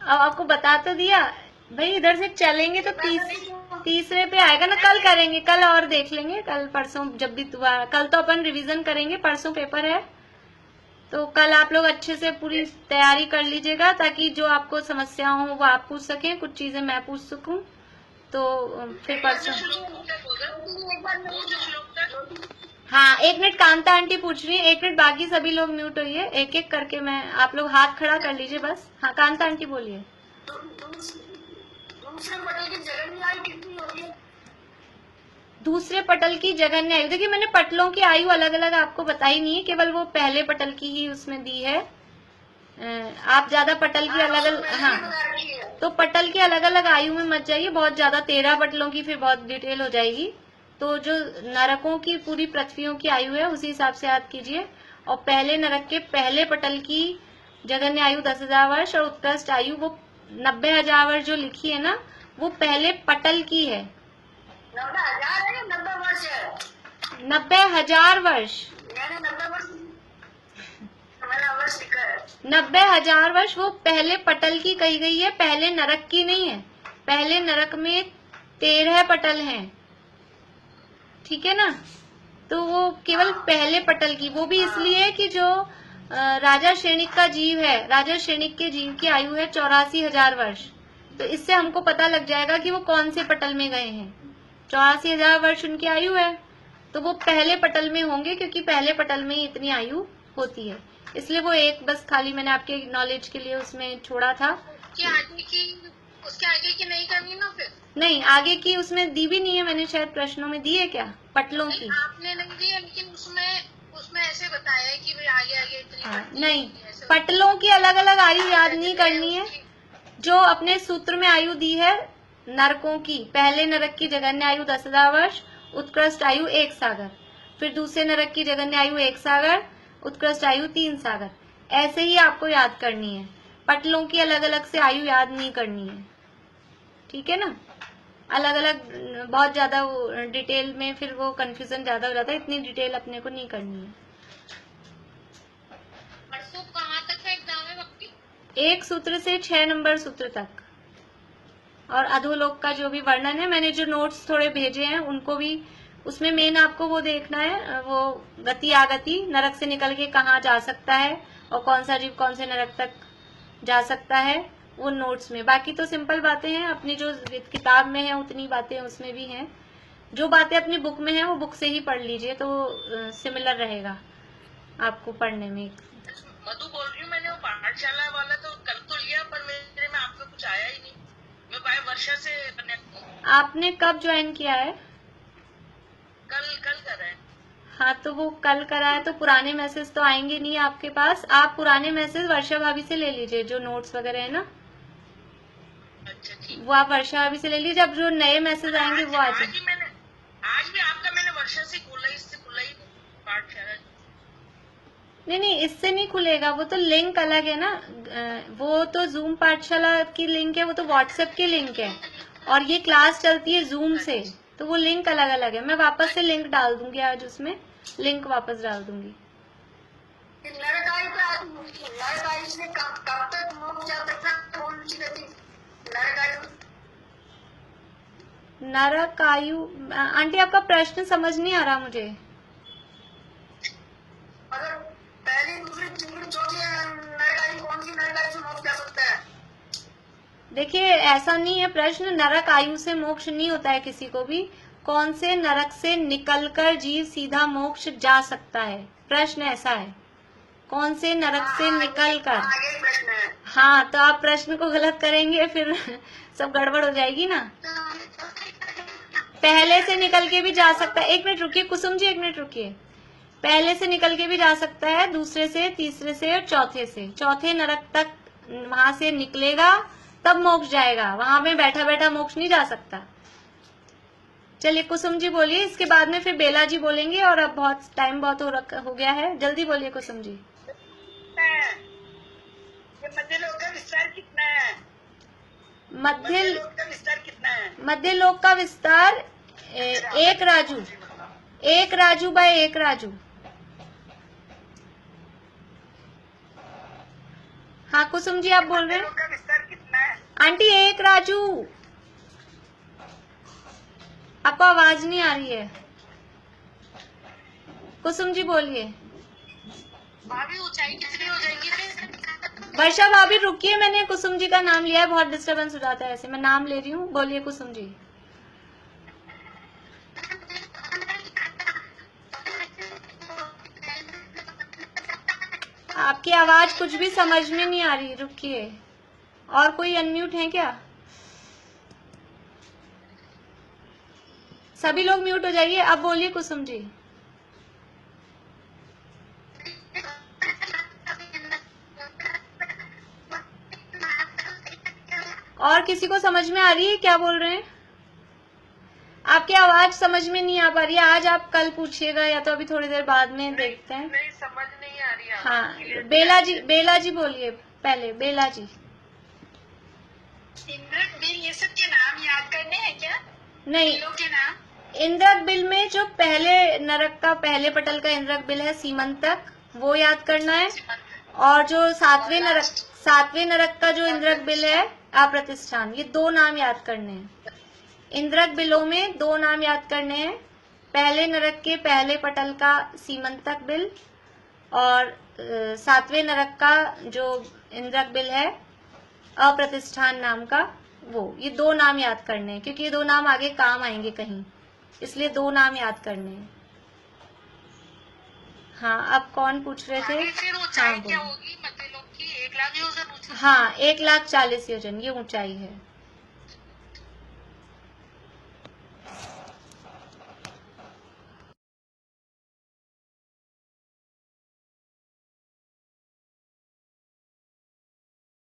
अब आपको बता तो दिया भाई, इधर से चलेंगे तो तीसरे पे आएगा ना। कल करेंगे, कल और देख लेंगे, कल परसों जब भी दोबारा, कल तो अपन रिवीजन करेंगे, परसों पेपर है तो कल आप लोग अच्छे से पूरी तैयारी कर लीजिएगा ताकि जो आपको समस्या हो वो आप पूछ सकें, कुछ चीजें मैं पूछ सकूं, तो फिर परसों। हाँ 1 मिनट, कांता आंटी पूछ रही है, 1 मिनट, बाकी सभी लोग म्यूट होइए, एक एक करके मैं, आप लोग हाथ खड़ा कर लीजिए बस। हाँ कांता आंटी बोलिए। दूसरे पटल की जघन्य आयु, देखिए मैंने पटलों की आयु अलग अलग आपको बताई नहीं है, केवल वो पहले पटल की ही उसमें दी है। आप ज्यादा पटल की अलग अलग, हाँ तो पटल की अलग अलग आयु में मत जाइए, बहुत ज्यादा 13 पटलों की फिर बहुत डिटेल हो जाएगी। तो जो नरकों की पूरी पृथ्वियों की आयु है उसी हिसाब से याद कीजिए। और पहले नरक के पहले पटल की जघन्य आयु 10,000 वर्ष और उत्कृष्ट आयु वो 90,000 वर्ष जो लिखी है ना, वो पहले पटल की है। 90,000 वर्ष, 90,000 वर्ष वो पहले पटल की कही गई है, पहले नरक की नहीं है। पहले नरक में 13 पटल हैं, ठीक है ना, तो वो केवल पहले पटल की, वो भी इसलिए कि जो राजा श्रेणिक का जीव है, राजा श्रेणिक के जीव की आयु है 84,000 वर्ष, तो इससे हमको पता लग जाएगा कि वो कौन से पटल में गए हैं। 84,000 वर्ष उनकी आयु है, तो वो पहले पटल में होंगे क्योंकि पहले पटल में ही इतनी आयु होती है, इसलिए वो एक बस खाली मैंने आपके नॉलेज के लिए उसमें छोड़ा था। उसके आगे की नहीं करनी ना फिर? नहीं, आगे की उसमें दी भी नहीं है, मैंने शायद प्रश्नों में दी है क्या पटलों की? आपने नहीं दी है, लेकिन उसमें ऐसे बताया है कि भाई आगे इतनी नहीं, पटलों की अलग अलग आयु याद नहीं करनी है। जो अपने सूत्र में आयु दी है नरकों की, पहले नरक की जघन्य आयु 10,000 वर्ष, उत्कृष्ट आयु 1 सागर, फिर दूसरे नरक की जघन्य आयु 1 सागर, उत्कृष्ट आयु 3 सागर, ऐसे ही आपको याद करनी है। पटलों की अलग अलग से आयु याद नहीं करनी है, ठीक है ना। अलग अलग बहुत ज्यादा डिटेल में फिर वो कंफ्यूजन ज्यादा हो जाता है, इतनी डिटेल अपने को नहीं करनी है। परसों कहाँ तक है एग्जाम है भक्ति? 1 सूत्र से 6 नंबर सूत्र तक, और अधोलोक का जो भी वर्णन है, मैंने जो नोट्स थोड़े भेजे हैं उनको भी, उसमें मेन आपको वो देखना है, वो गति आगति, नरक से निकल के कहाँ जा सकता है और कौन सा जीव कौन से नरक तक जा सकता है, वो नोट्स में। बाकी तो सिंपल बातें हैं, अपनी जो किताब में है उतनी बातें उसमें भी हैं। जो बातें अपनी बुक में है वो बुक से ही पढ़ लीजिए, तो सिमिलर रहेगा आपको पढ़ने में। मधु बोल रही हूँ, मैंने वो पाठशाला वाला तो कर तो लिया, पर मेरे में आपका कुछ आया ही नहीं। मैं भाई वर्षा से कनेक्ट। आपने कब ज्वाइन किया है? कल करा है। हाँ तो वो कल करा है तो पुराने मैसेज तो आएंगे नहीं आपके पास। आप पुराने मैसेज वर्षा भाभी से ले लीजिए, जो नोट्स वगैरह है ना, अच्छा ठीक, वो आप वर्षा भाभी से ले लीजिए। जब जो नए मैसेज आएंगे वो आ जाए। आज भी आपका मैंने वर्षा से खोला, इससे खुला ही पाठशाला। नहीं, इससे नहीं खुलेगा, वो तो लिंक अलग है ना, वो तो जूम पाठशाला की लिंक है, वो तो व्हाट्सएप की लिंक है, और ये क्लास चलती है जूम से, तो वो लिंक अलग अलग है। मैं वापस से लिंक डाल दूंगी, आज उसमें लिंक वापस डाल दूंगी। नरक आयु, आंटी आपका प्रश्न समझ नहीं आ रहा मुझे। अगर पहली दूसरी तीसरी चौथी नरक आयु कौन सी नरक आयु से मोक्ष जा सकता है? देखिए ऐसा नहीं है प्रश्न, नरक आयु से मोक्ष नहीं होता है किसी को भी। कौन से नरक से निकलकर जीव सीधा मोक्ष जा सकता है, प्रश्न ऐसा है। कौन से नरक से निकलकर, हाँ तो आप प्रश्न को गलत करेंगे फिर सब गड़बड़ हो जाएगी ना। पहले से निकल के भी जा सकता है, 1 मिनट रुकिए कुसुम जी, 1 मिनट रुकिए। पहले से निकल के भी जा सकता है, दूसरे से, तीसरे से और चौथे से। चौथे नरक तक वहां से निकलेगा तब मोक्ष जाएगा, वहां में बैठा बैठा मोक्ष नहीं जा सकता। चलिए कुसुम जी बोलिए, इसके बाद में फिर बेला जी बोलेंगे, और अब बहुत टाइम बहुत हो गया है, जल्दी बोलिए कुसुम जी। ये मध्य लोक का विस्तार कितना है? मध्य लोक का विस्तार कितना है? मध्य लोक का विस्तार एक राजू, एक राजू बाय एक राजू। हाँ कुसुम जी आप बोल रहे हैं? लोक का विस्तार कितना है? आंटी एक राजू, आपको आवाज नहीं आ रही है। कुसुम जी बोलिए। भाभी ऊंचाई कितनी हो जाएगी फिर? वर्षा भाभी रुकिए, मैंने कुसुम जी का नाम लिया है, बहुत डिस्टरबेंस हो जाता है ऐसे, मैं नाम ले रही हूँ, बोलिए कुसुम जी। आपकी आवाज कुछ भी समझ में नहीं आ रही, रुकिए। और कोई अनम्यूट है क्या? सभी लोग म्यूट हो जाइए, अब बोलिए कुसुम जी। और किसी को समझ में आ रही है क्या बोल रहे हैं? आपकी आवाज समझ में नहीं आ पा रही है, आज आप कल पूछिएगा या तो अभी थोड़ी देर बाद में देखते हैं। नहीं समझ नहीं आ रही है। हाँ बेला जी बोलिए पहले, बेला जी। इंद्रक बिल ये सब के नाम याद करने हैं क्या? नहीं, बिलों के नाम? इंद्रक बिल में जो पहले नरक का, पहले पटल का इंद्रक बिल है सीमंतक, वो याद करना है। और जो सातवें नरक का जो इंद्रक बिल है अप्रतिष्ठान, ये दो नाम याद करने हैं। इंद्रक बिलों में दो नाम याद करने हैं, पहले नरक के पहले पटल का सीमंतक बिल, और सातवें नरक का जो इंद्रक बिल है अप्रतिष्ठान नाम का, वो, ये दो नाम याद करने हैं, क्योंकि ये दो नाम आगे काम आएंगे कहीं, इसलिए दो नाम याद करने हैं। हाँ अब कौन पूछ रहे थे? फिर ऊंचाई क्या होगी मध्य लोक की? 1,00,000 योजन ऊंचाई? हाँ 1,40,000 योजन ये ऊंचाई है।